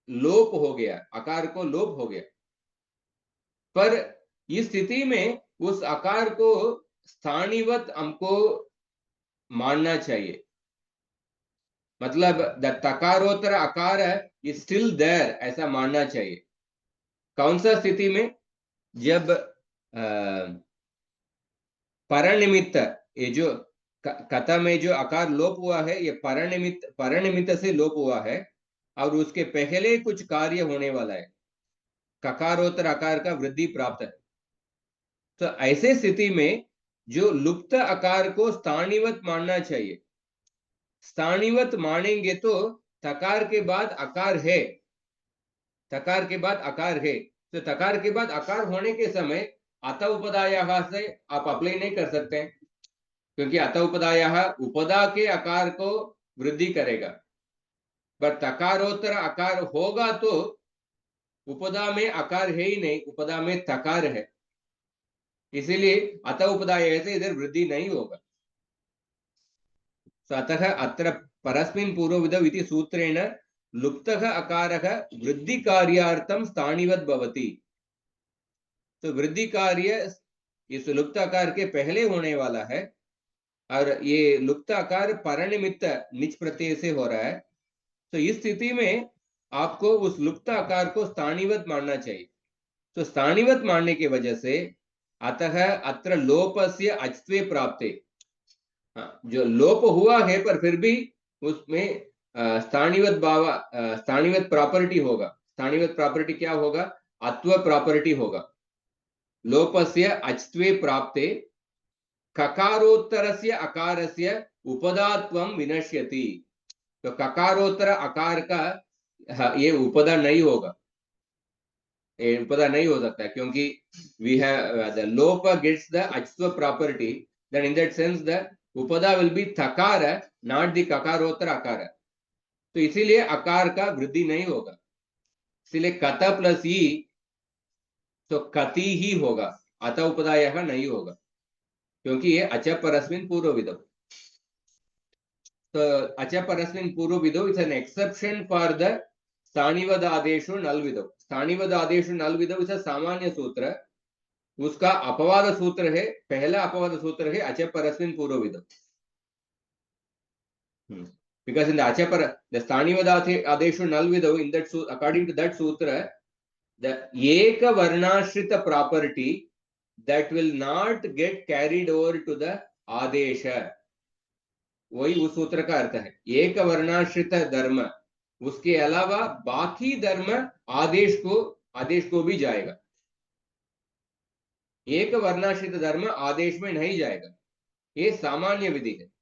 लोप हो गया, आकार को लोप हो गया। पर इस स्थिति में उस आकार को स्थानिवत हमको मानना चाहिए, मतलब द तकारोत्तर आकार इज स्टिल देयर, ऐसा मानना चाहिए। कौन सा स्थिति में? जब परनिमित्त, ये जो कथा में जो आकार लोप हुआ है ये परनिमित्त से लोप हुआ है और उसके पहले कुछ कार्य होने वाला है, ककारोत्तर आकार का वृद्धि प्राप्त है। तो ऐसे स्थिति में जो लुप्त आकार को स्थानीवत मानना चाहिए। स्थानीवत मानेंगे तो तकार के बाद आकार है, तकार के बाद आकार है, तो तकार के बाद आकार होने के समय अत उपदायः से आप अप्लाई नहीं कर सकते हैं, क्योंकि अत उपदायः उपदा के आकार को वृद्धि करेगा। पर तकारोत्तर आकार होगा तो उपदा में आकार है ही नहीं, उपदा में तकार है, इसीलिए अत उपदाय से इधर वृद्धि नहीं होगा। अतः अत्र परस्मिन् पूर्वविधौ इति सूत्रेण लुप्तः अकारः वृद्धि कार्यार्थं स्थानिवत् भवति। तो वृद्धि कार्य इस लुप्त आकार के पहले होने वाला है, और ये लुप्त आकार परनिमित्त निच प्रत्यय से हो रहा है। तो इस स्थिति में आपको उस लुप्त आकार को स्थानीवत मानना चाहिए। तो स्थानीवत मानने की वजह से अतः अत्र लोपस्य अच्त्वे प्राप्ते, जो लोप हुआ है पर फिर भी उसमें स्थानीवत भाव, स्थानीवत प्रॉपर्टी होगा। स्थानीवत प्रॉपर्टी क्या होगा? अत्व प्रॉपर्टी होगा। लोपस्य अच्त्वे प्राप्ते ककारोत्तरस्य अकारस्य उपदात्वं विनश्यति। तो ककारोत्तर आकार का ये उपदा नहीं होगा, ये उपदा नहीं हो सकता, क्योंकि we have the lopa gets the अच्त्व property, then in that sense the upada will be takara, not the kakarottara akara। तो इसीलिए आकार का वृद्धि नहीं होगा, इसीलिए कत प्लस ई, तो कति ही होगा, अत उपदायः नहीं होगा, क्योंकि ये अच परस्मिन् पूर्व विधौ। तो अच परस्मिन् पूर्व विधौ is an exception for the स्थानिवद आदेशु नल विधौ। स्थानिवद आदेशु नल विधौ इज सामान्य सूत्र, उसका अपवाद सूत्र है, पहला अपवाद सूत्र है अच परस्मिन् पूर्व विधौ। Because in the achapara, the sthanivada adeshu null without, in that according to that sutra, the eka varnashrita property that will not get carried over to the adesha, वही उस सूत्र का अर्थ है। एक वर्णाश्रित धर्म, उसके अलावा बाकी धर्म आदेश को भी जाएगा। एक वर्णाश्रित धर्म आदेश में नहीं जाएगा, ये सामान्य विधि है।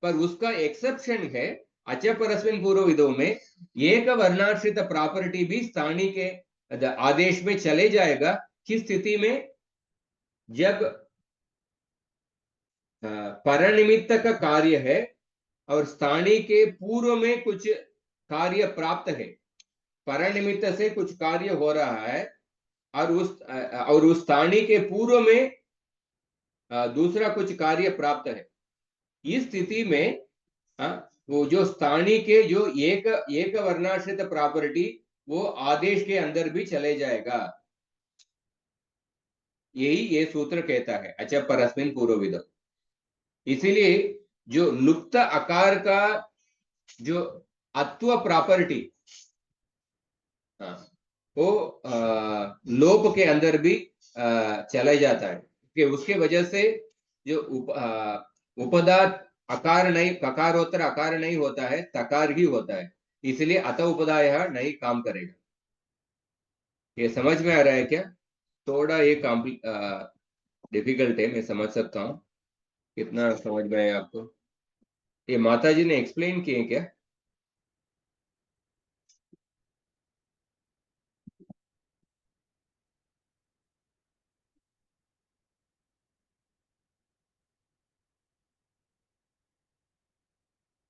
पर उसका एक्सेप्शन है अच परस्मिन् पूर्व विधौ में एक वर्णाश्रित प्रॉपर्टी भी स्थानीय के आदेश में चले जाएगा। किस स्थिति में? जब परनिमित्त का कार्य है और स्थानीय के पूर्व में कुछ कार्य प्राप्त है, परनिमित्त से कुछ कार्य हो रहा है और उस स्थानीय के पूर्व में दूसरा कुछ कार्य प्राप्त है। इस स्थिति में वो जो स्थानीय के जो एक वर्णाश्रित प्रॉपर्टी वो आदेश के अंदर भी चले जाएगा, यही ये सूत्र कहता है अच परस्मिन् पूर्व विधौ। इसीलिए जो लुप्त आकार का जो अत्व प्रॉपर्टी वो लोप के अंदर भी चला जाता है, कि उसके वजह से जो उपदा आकार नहीं, ककारोत्तर आकार नहीं होता है, तकार ही होता है, इसलिए अत उपदायः नहीं काम करेगा। ये समझ में आ रहा है क्या? थोड़ा ये डिफिकल्ट है, मैं समझ सकता हूँ। कितना समझ में आया आपको? ये माता जी ने एक्सप्लेन किए क्या?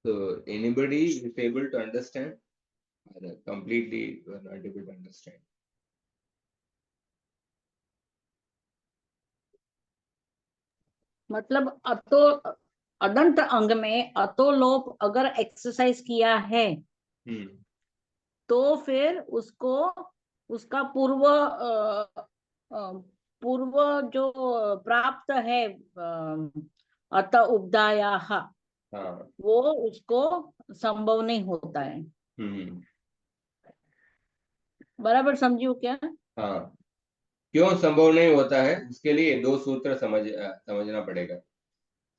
So anybody is able to understand? Or completely not able to understand? मतलब अतो अदंत अंग में अतो लोप अगर एक्सरसाइज किया है तो फिर उसको उसका पूर्व जो प्राप्त है अत उपदायाः, वो उसको संभव नहीं होता है। बराबर समझियो क्या? हाँ, क्यों संभव नहीं होता है? इसके लिए दो सूत्र समझना पड़ेगा।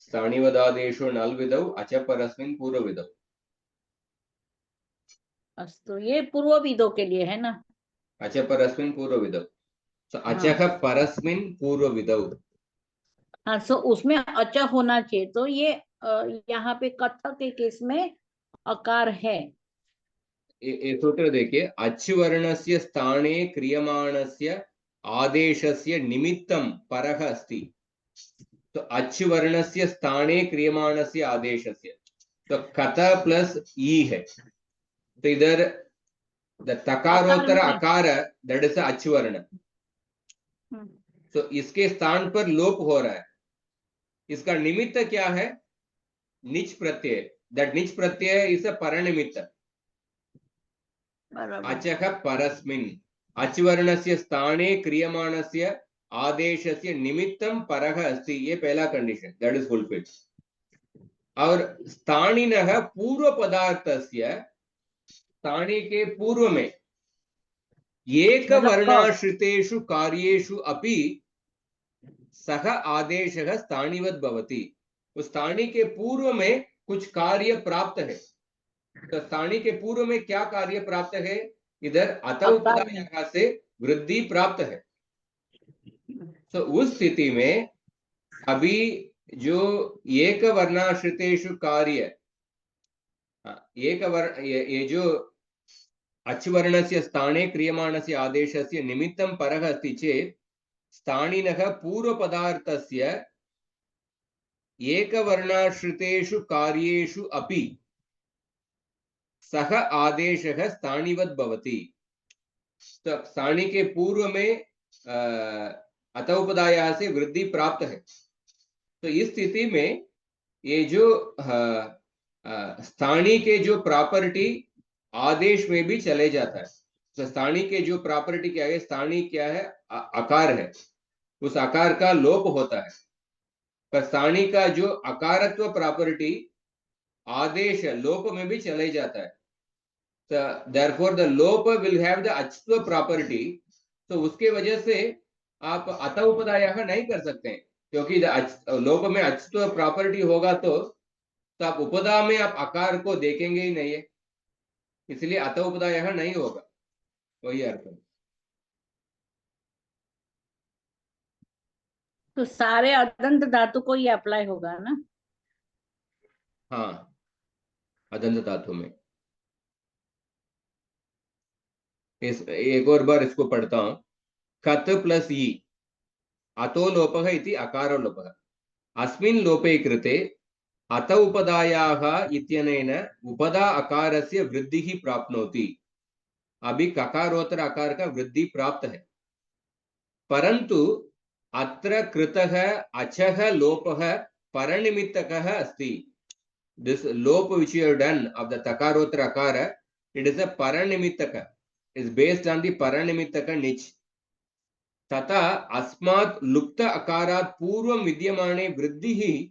स्थानीवदादेशो नल विधौ अच परस्मिन् पूर्व विधौ। अस्तु, ये पूर्व विधौ के लिए है ना? अच परस्मिन् पूर्व विधौ। अचः परस्मिन् पूर्व विधौ, हाँ, सो उसमें अच होना चाहिए, तो ये यहाँ पे कथ के केस में अकार है। ये सूत्र देखिए, अच् वर्णस्य स्थाने क्रियमाणस्य आदेशस्य निमित्तं परः अस्ति। तो अच् वर्णस्य स्थाने क्रियमाणस्य आदेशस्य, तो कथ प्लस ई है, तो इधर तकारोत्तर अकार में। अकार, दैट इज अच् वर्ण, तो इसके स्थान पर लोप हो रहा है। इसका निमित्त क्या है? निच प्रत्यय, दैट निच प्रत्यय इज अ परनिमित्त। बराबर। अचः परस्मिन्, अच् वर्णस्य स्थाने क्रियमाणस्य आदेशस्य निमित्तं परः अस्ति, ये पहला कंडीशन, दैट इज फुलफिल्ड। और स्थानिनः पूर्व पदार्थस्य, स्थाने के पूर्व में एक वर्णाश्रितेषु कार्येषु अपि सह आदेशः स्थानिवत् भवति। उस स्थानी के पूर्व में कुछ कार्य प्राप्त है, तो स्थानी के पूर्व में क्या कार्य प्राप्त है? इधर अत उपदायः से वृद्धि प्राप्त है। तो उस स्थिति में अभी जो एक वर्णाश्रितेषु कार्य, एक वर्ण, ये जो अच् वर्णस्य स्थाने क्रियमाणस्य आदेशस्य निमित्तं परः अस्ति चेत् स्थानिनः पूर्वपदार्थस्य एकवर्णाश्रितेषु कार्येषु अपि सह आदेशः स्थानिवत् भवति। तो स्थानी के पूर्व में अत उपदायः से वृद्धि प्राप्त है। तो इस स्थिति में ये जो स्थानी के जो प्रॉपर्टी आदेश में भी चले जाता है। तो स्थानी के जो प्रॉपर्टी क्या है? स्थानी क्या है? आकार है, उस आकार का लोप होता है। पर स्थानी का जो अकारत्व प्रॉपर्टी आदेश लोप में भी चले जाता है। तो therefore the लोप will have the अच्त्व प्रॉपर्टी। तो उसके वजह से आप अत उपदायः नहीं कर सकते हैं, क्योंकि लोप में अच्त्व प्रॉपर्टी होगा तो आप उपदा में आप आकार को देखेंगे ही नहीं है, इसलिए अत उपदायः नहीं होगा। वही अर्थ है। तो सारे अदंत धातु को ये अप्लाई होगा ना? हाँ, अदंत धातु में। एक और बार इसको पढ़ता हूं। कत प्लस ई, अतो लोपः इति अकारो लोपः, अस्मिन् लोपे कृते अत उपदायाः इत्यनेन उपदा अकारस्य वृद्धिः प्राप्नोति। अभी ककारोत्तर अकार का वृद्धि प्राप्त है, परंतु अत्र कृतः अचः लोपः परनिमित्तकः अस्ति। This lope which you have done of the takarottara akara, it is a paranimittaka, is based on the paranimittaka niche. तथा अस्मात् लुप्त अकारात् पूर्वं विद्यमाने वृद्धिः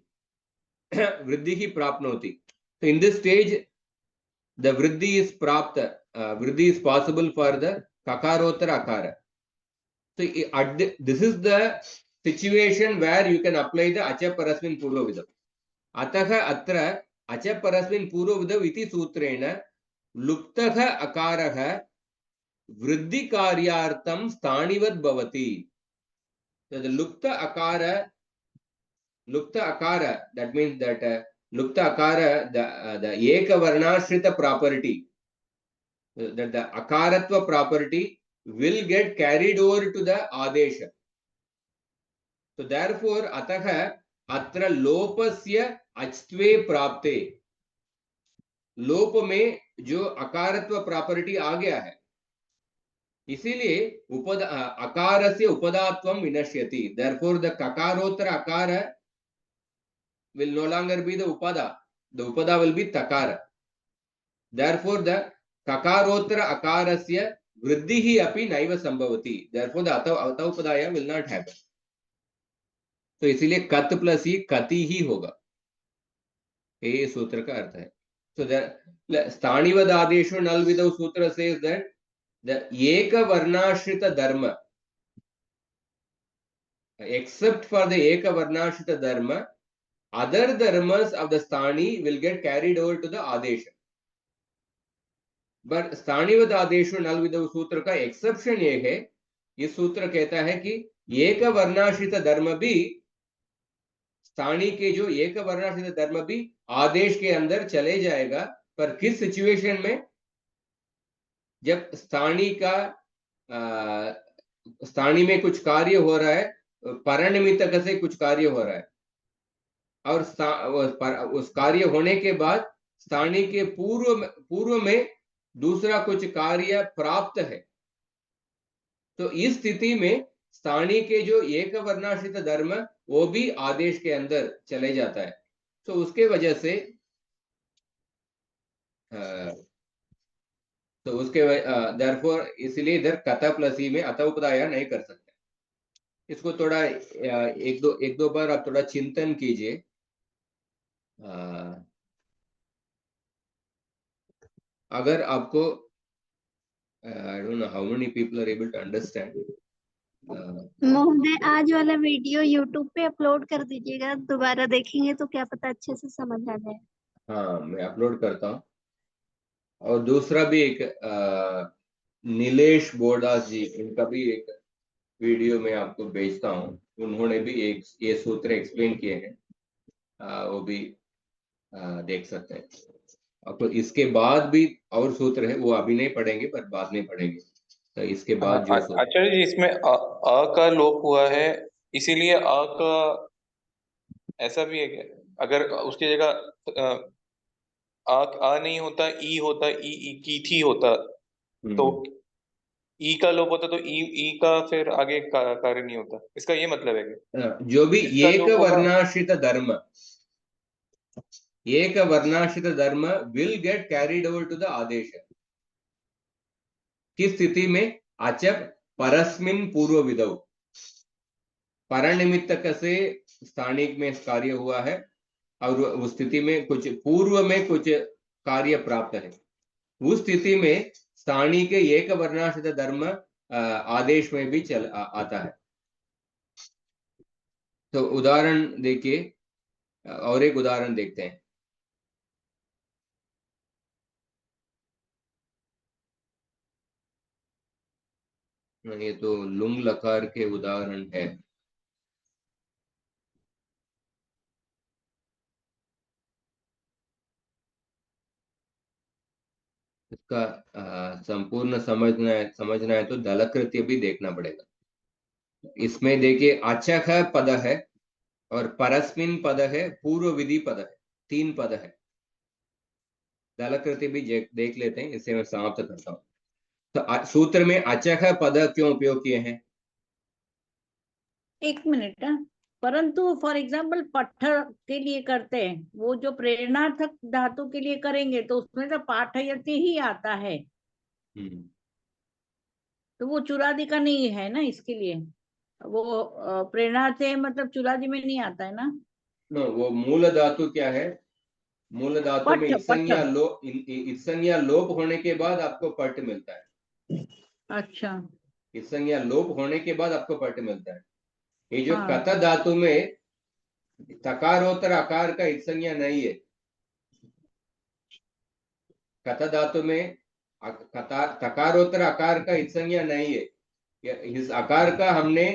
प्राप्नोति। So in this stage the वृद्धि is प्राप्त, वृद्धि is possible for the kakarottara akara. So this is the situation where you can apply the acha parasmin purvavidam. अतः अत्र अच परस्मिन् पूर्वविधौ इति सूत्रेण लुप्तः अकारः वृद्धि कार्यार्थं स्थानिवत् भवति। The लुप्त akara, that means that लुप्त akara, the ekavarnashrita property, that the akaratva property will get carried over to the adesha. So therefore atah अत्र लोपस्य अच्त्वे प्राप्ते, लोप में जो अकारत्व प्रॉपर्टी आ गया है, इसीलिए अकारस्य उपदात्वं विनश्यति। therefore the kakarottara akara will no longer be the upada, the upada will be takara. therefore the kakarottara akarasya वृद्धिः अपि नैव संभवति। therefore the अत उपदाय will not happen। तो इसीलिए कत प्लस ही कति ही होगा, ये सूत्र का अर्थ है। तो स्थानिवद आदेशो नल विदौ सूत्र says that the एक वर्णाश्रित धर्म, except for the एक वर्णाश्रित धर्म, other dharmas of the sthani will get carried over to the adesha. but स्थानिवद आदेशो नल विदौ सूत्र का एक्सेप्शन ये है, ये सूत्र कहता है कि एक वर्णाश्रित धर्म भी स्थानी के जो एक वर्णाश्रित धर्म भी आदेश के अंदर चले जाएगा, पर किस सिचुएशन में? जब स्थानी का स्थानी में कुछ कार्य हो रहा है, परनिमित्तक से कुछ कार्य हो रहा है, और उस कार्य होने के बाद स्थानी के पूर्व में दूसरा कुछ कार्य प्राप्त है, तो इस स्थिति में स्थानी के जो एक वर्णाश्रित धर्म वो भी आदेश के अंदर चले जाता है। तो उसके वजह से तो उसके देयरफॉर इसलिए इधर कथा प्लस ई में अतः उपदाया नहीं कर सकते। इसको थोड़ा एक दो बार आप थोड़ा चिंतन कीजिए। अगर आपको I don't know how many people are able to understand. महोदय, आज वाला वीडियो YouTube पे अपलोड कर दीजिएगा, दोबारा देखेंगे तो क्या पता अच्छे से समझ आ जाए। हाँ, मैं अपलोड करता हूँ। और दूसरा भी एक नीलेश बोरदास जी, इनका भी एक वीडियो मैं आपको भेजता हूँ। उन्होंने भी एक ये सूत्र एक्सप्लेन किए हैं, वो भी देख सकते हैं। आपको इसके बाद भी और सूत्र है, वो अभी नहीं पढ़ेंगे पर बाद में पढ़ेंगे। तो इसके बाद जो सूत्र, आचार्य जी, इसमें अ का लोप हुआ है, इसीलिए अ का ऐसा भी है क्या? अगर उसकी जगह आ नहीं होता, ई होता, ई की थी होता, तो ई का लोप होता तो ई का फिर आगे कार्य नहीं होता। इसका ये मतलब है क्या? जो भी इसका एक लोप होगा। वर्णाश्रित धर्म, एक वर्णाश्रित धर्म will get carried over to the adesh. किस स्थिति में? अचप परस्मिन पूर्व विधौ, परनिमित्तक से स्थानिक में कार्य हुआ है और उस स्थिति में कुछ पूर्व में कुछ कार्य प्राप्त है, उस स्थिति में स्थानी के एक वर्णाश्रित धर्म आदेश में भी चल आता है। तो उदाहरण देखिए, और एक उदाहरण देखते हैं। ये तो लुंग लकार के उदाहरण है। इसका संपूर्ण समझना है तो दलकृत्य भी देखना पड़ेगा। इसमें देखिए, अचख पद है और परस्मिन पद है, पूर्व विधि पद है, 3 पद है। दलकृत्य भी देख लेते हैं, इससे मैं समाप्त करता हूँ। तो सूत्र में अचख पद क्यों उपयोग किए हैं? एक मिनट, परंतु फॉर एग्जाम्पल पट्ठर के लिए करते हैं, वो जो प्रेरणार्थक धातु के लिए करेंगे तो उसमें तो पाठयति ही आता है, तो वो चुरादि का नहीं है ना, इसके लिए वो प्रेरणार्थ मतलब चुरादि में नहीं आता है ना। नो, वो मूल धातु क्या है? मूल धातु में इत्संज्ञा लोप होने के बाद आपको पट मिलता है। अच्छा, इत्संज्ञा लोप होने के बाद आपको पट मिलता है। ये जो हाँ। कथ धातु में तकारोत्तर आकार का इत्संज्ञा नहीं है। कथ धातु में तकारोत्तर आकार का इत्संज्ञा नहीं है। इस आकार का हमने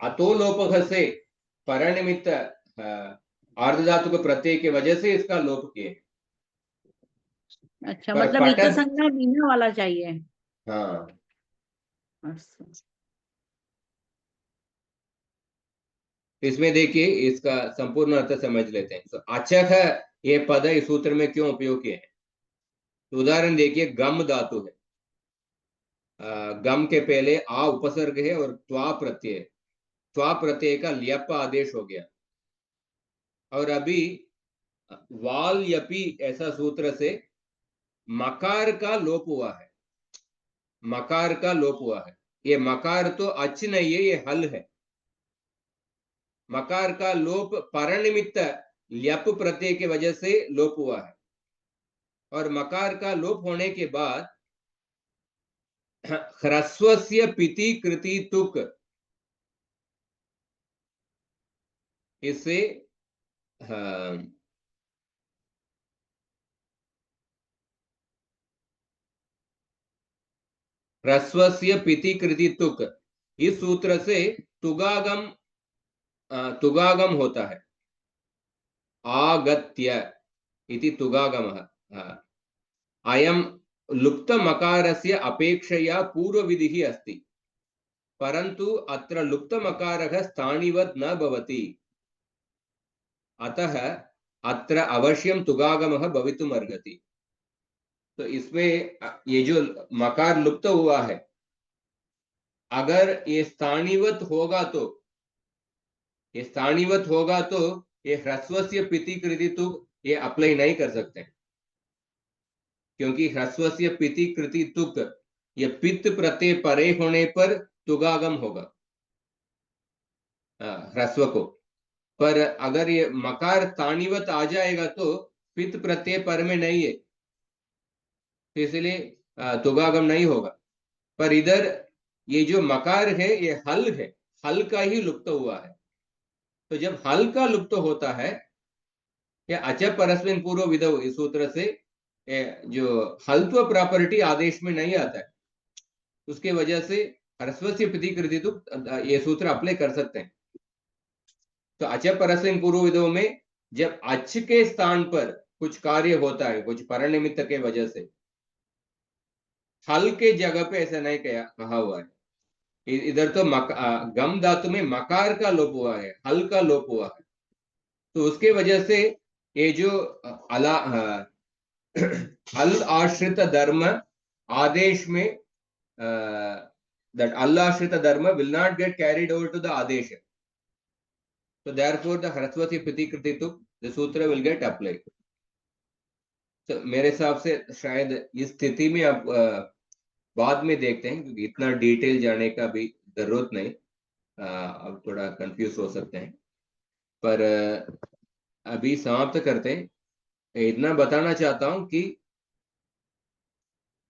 अतोलोप से परनिमित्त आर्ध धातु के प्रत्यय की वजह से इसका लोप किए। अच्छा, मतलब इत संज्ञा बिना वाला चाहिए। हाँ, अच्छा। इसमें देखिए, इसका संपूर्ण अर्थ समझ लेते हैं। तो अचख ये पद इस सूत्र में क्यों उपयोग किए हैं? तो उदाहरण देखिए, गम धातु है, गम के पहले आ उपसर्ग है और त्वा प्रत्यय, त्वा प्रत्यय का ल्यप आदेश हो गया। और अभी वाल यपी ऐसा सूत्र से मकार का लोप हुआ है, मकार का लोप हुआ है। ये मकार तो अच नहीं है, ये हल है। मकार का लोप परनिमित्त ल्यप प्रत्यय की वजह से लोप हुआ है, और मकार का लोप होने के बाद ह्रस्वस्य पिति कृति तुक, इससे ह्रस्वस्य पिति कृति तुक, इस सूत्र से तुगागम होता है। आगत्य इति तुगागमः। अयं लुप्तमकारस्य अपेक्षया पूर्वविधिः अस्ति, परन्तु अत्र लुप्तमकारः स्थानिवत् न भवति, अतः अत्र अवश्यं तुगागमः भवितुम् अर्हति। तो इसमें ये जो मकार लुप्त हुआ है, अगर ये स्थानिवत होगा तो ये ह्रस्वस्य पिति कृति तुक ये अप्लाई नहीं कर सकते, क्योंकि ह्रस्वस्य पिति कृति तुक ये पित्त प्रत्यय परे होने पर तुगागम होगा ह्रस्व को। पर अगर ये मकार तानिवत आ जाएगा तो पित्त प्रत्यय पर में नहीं है, तो इसलिए तुगागम नहीं होगा। पर इधर ये जो मकार है ये हल है, हल का ही लुप्त हुआ है। तो जब हल का लुप्त होता है, या अच परस्मिन पूर्व विधौ इस सूत्र से जो हल्त्व प्रॉपर्टी आदेश में नहीं आता है, उसके वजह से ह्रस्वस्य प्रतिकृति तो ये सूत्र अप्लाई कर सकते हैं। तो अच परस्मिन पूर्व विधौ में जब अच के स्थान पर कुछ कार्य होता है, कुछ परनिमित्त के वजह से, हल के जगह पे ऐसा नहीं कहा हुआ है। इधर तो गम धातु में मकार का लोप हुआ है, हल का लोप हुआ है। तो उसके वजह से ये जो हल आश्रित धर्म आदेश में that al ashrita dharma will not get carried over to the adesha. So therefore the hrasvati pratikriti tuk the sutra will get applied. So मेरे हिसाब से शायद इस स्थिति में आप बाद में देखते हैं, क्योंकि इतना डिटेल जाने का भी जरूरत नहीं, अब थोड़ा कंफ्यूज हो सकते हैं। पर अभी समाप्त करते हैं। इतना बताना चाहता हूं कि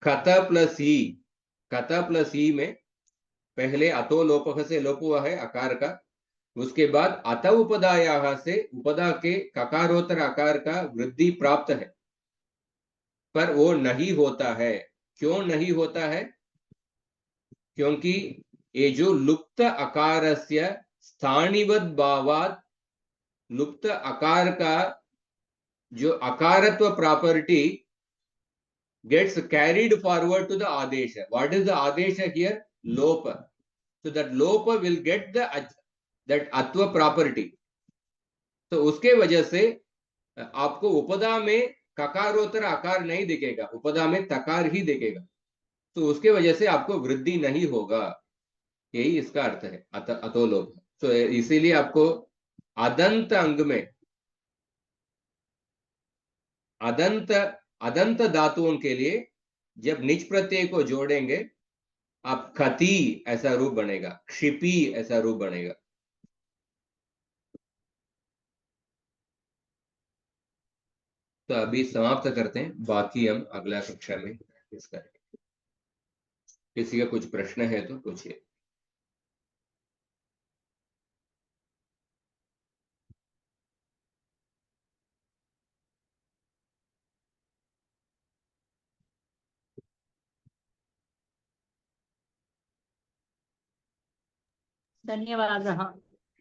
कथा प्लस ई में पहले अतो लोपः से लोप हुआ है अकार का, उसके बाद अत उपदायाः से उपदा के ककारोत्तर अकार का वृद्धि प्राप्त है, पर वो नहीं होता है। क्यों नहीं होता है? क्योंकि ये जो लुप्त अकारस्य स्थानिवद् भावात् लुप्त अकार का जो अकारत्व property gets carried forward to the adesha. What is the adesha here? Lopa. So that lopa will get that atva property. तो उसके वजह से आपको उपदा में ककारोत्तर आकार नहीं दिखेगा, उपदा में तकार ही दिखेगा। तो उसके वजह से आपको वृद्धि नहीं होगा, यही इसका अर्थ है अतो लोप। तो इसीलिए आपको अदंत अंग में अदंत धातुओं के लिए जब निज प्रत्यय को जोड़ेंगे, आप खती ऐसा रूप बनेगा, क्षिपी ऐसा रूप बनेगा। तो अभी समाप्त करते हैं, बाकी हम अगला कक्षा में प्रैक्टिस करेंगे। किसी का कुछ प्रश्न है तो पूछिए। धन्यवाद।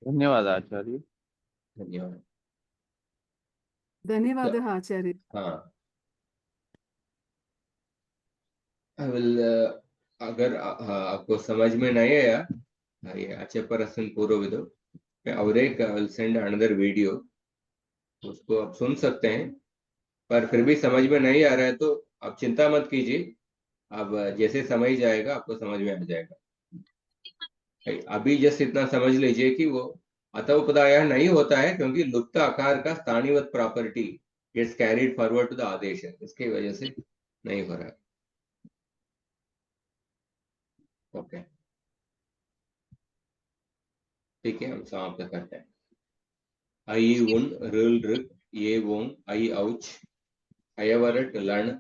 धन्यवाद आचार्य। धन्यवाद। धन्यवादः आचार्य। हाँ, अगर आपको समझ में नहीं आया ये अच्छे परसन पूर्व विधो, और एक विल सेंड अनदर वीडियो, उसको आप सुन सकते हैं। पर फिर भी समझ में नहीं आ रहा है तो आप चिंता मत कीजिए, अब जैसे समझ जाएगा आपको समझ में आ जाएगा। अभी जस्ट इतना समझ लीजिए कि वो अतः उपदायः नहीं होता है, क्योंकि लुप्त आकार का स्थानिवत property gets carried forward to the आदेश है, इसकी वजह से नहीं हो रहा है। ओके, ठीक है, हम समाप्त करते हैं। आई उन रुल रुक ये वों आई औच अयवरट लण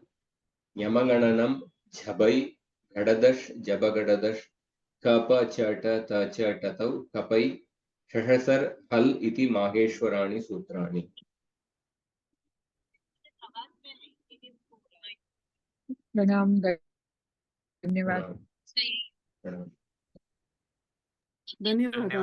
यमगणनम झबै घड़दश जबगड़दश कप चट त चट तौ कपै शशसर हल इति माहेश्वराणि सूत्राणि। प्रणाम। धन्यवाद। प्रणाम। धन्यवादः।